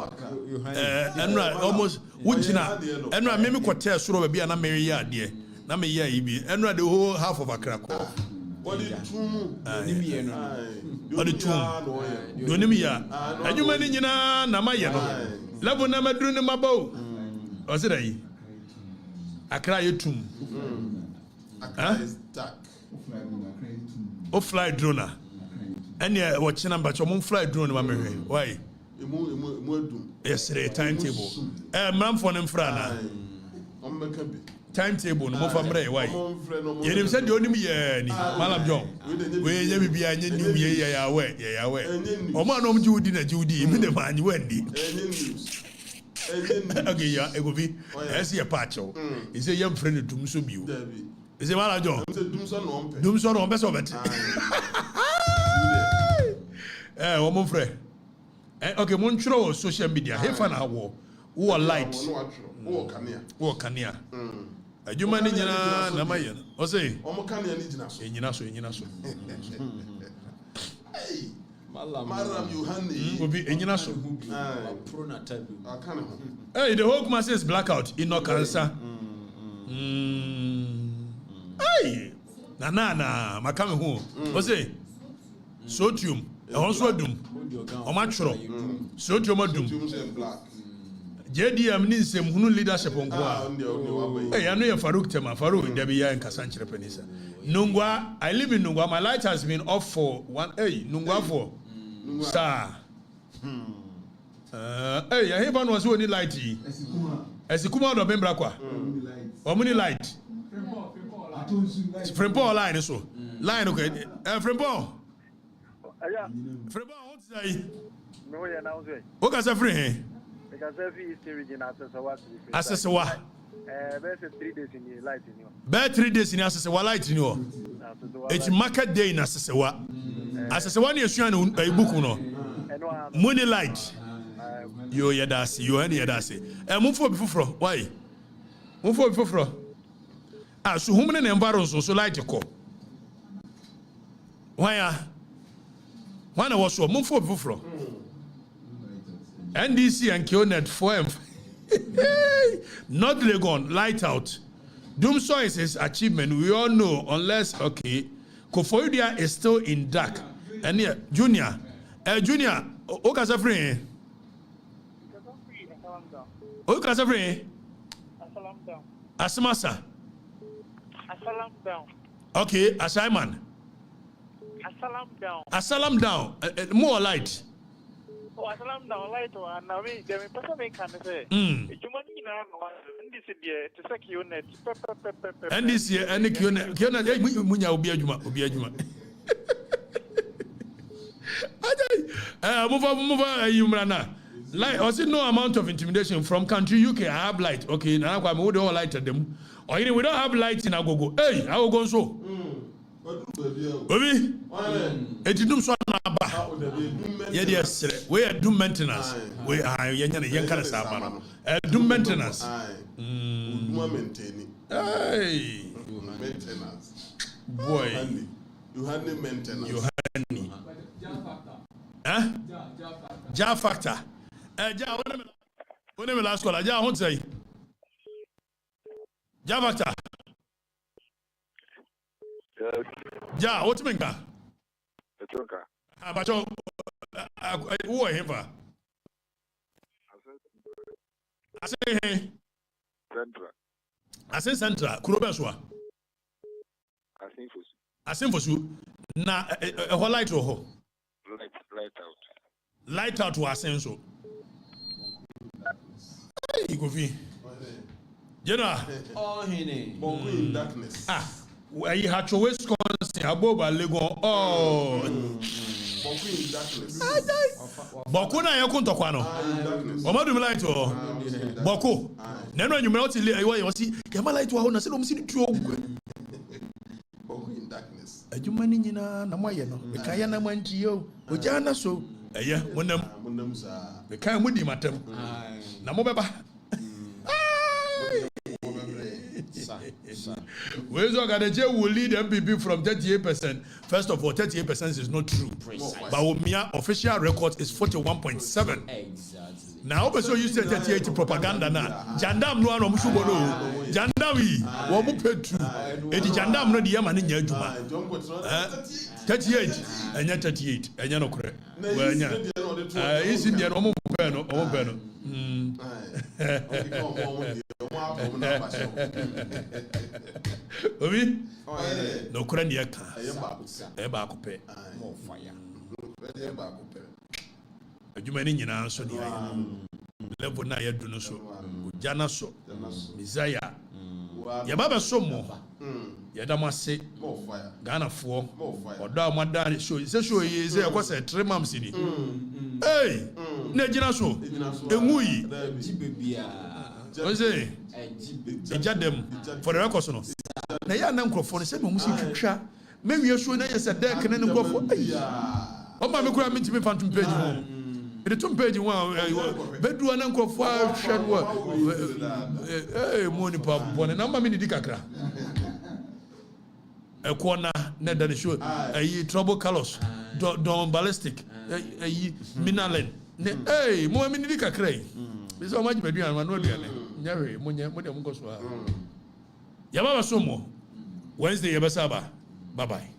enra almost wugina enra me kote soro ba bia na me yɛ ade na me yɛ ibi enra the whole half of Accra ko. What the tomb? What the tomb? Donimia. And you many na Namaya. Labo Namadrun Mabo. Or said I? Accra your tomb. Accra is dark. Oh, fly drone. And yeah, watching number to fly drone. Why? Yesterday, timetable. Mam for them, Frana. Timetable no famre why yenim said you onim ye ni Malam John we ye bibia anye new ye ya we o ma no mjudi na judi me de man wendi okay ya e go bi e se ye patcho e se ye mfre ne dum so biu e se Malam John dum so no be so bet o mo mfre okay mo ntro social media he fa na wo light wo kania Ajuma ni nyina na maye o say o mo kan ya ni nyina so enyina so hey maram yohane obi enyina so pro na type aka ne ho hey the whole class is blackout in no cancer hey na makame ho o say sodium e ho so adum o ma tworo sodium adum JDM ni nsem hunu leadership onko a I know you Farouk Tema Farouk there be ya in Kasanchire Penisa Nungwa I live in Nungwa my light has been off for one Nungwa for star I hear one was only light esikuma do bembra kwa omuni light Frempo line so line okay Frempo what say no ya now say o ka say free because every Eastern region Asesewa. About 3 days in the light in you. About 3 days in Asesewa light in you. It's market day in Asesewa. Asesewa ni esuan e book no. Money light. Yo yadasi, yo any yadasi. Move for before. Why? Move for before. So who many environment so light ko. Why One was so move for before. NDC and Kionet 4M. Not Legon, light out. Doomso is his achievement. We all know, unless, Kofoidia is still in dark. And yeah, Junior, Okasafri. Okasafri. Asamasa. Asalam down. Okay, Asaiman. Asalam down. Asalam down. More light. Oh, Asalam down light one. Now we the person can say. And this year, and the Kionet, Munya Obiajuma. Move over, Yumrana. Light, or see no amount of intimidation from country UK. I have light. Okay, now I'm going to light at them. Or we don't have light in Agogo. Hey, I will go so. Obi, edidum so na aba. Ye dey sere. We do maintenance. We ye nya yen kan sa aba no. Do maintenance. Uduma maintain. Hey, Maintenance. boy. You handle maintenance. You handle. Huh? Ja factor. Ja, when me last call, ja, what say? Ja factor. Ja, what mean ka? Abacho, who are him for? I say hey. Central. I say Central. Kurobeswa. I say for you. Na a whole light or Light out. Light out was saying so. Hey, go fi. You know. Oh, hene. Bongo in darkness. Where you had to Wisconsin, Aboba Lego. Oh. Bongo in darkness. Boko na yakun to kwano. Omadu light o. Boko. Neno nyume oti le ayo yosi. Yama light wa ho na se lo msi tu ogwe. Bongo in darkness. Adwuma ni nyina na moye no. Me kan ya na manti yo. Oja na so. Eye, monam sa. Me kan mudi matem. Na mo beba. Wezo Okatakyie will lead MPP from 38%. First of all, 38% is not true. But Omia official record is 41.7. Exactly. Now, also you say 38 propaganda na. Jandam no ano mushubono. Jandawi, wamu petu. Edi jandam no diya mani nya juma. 38, enya 38, enya no kure. Enya. Isi ndiya no omu peno. Obi? No kure ndiya ka. Eba akupe. More fire. Eba akupe. Adwuma ni nyina so ni aye. Level na yedu no so. Ujana so. Messiah. Ya baba so mo. Ya da mase. More fire. Ghana fo. More fire. Odo amada show. Say show yi say akwase 3 months ni. Hey! Na gina so. Enwuyi. Jibebia. O say ejadem for the record no. Na ya na nkrofo no say me musi twitwa. Me wie so na yesa deck ne nkrofo. O ma me kura me timi phantom page ho. It to page one bedu na nkrofo a hwedwo. Eh mo ni pa bone na ma me ni di kakra. A corner net that show a trouble colors don ballistic a minalen hey mo mi ni kakra yi be so much bedu an no dia ne nyawe mo dem go so ya baba so mo Wednesday ya basaba bye bye.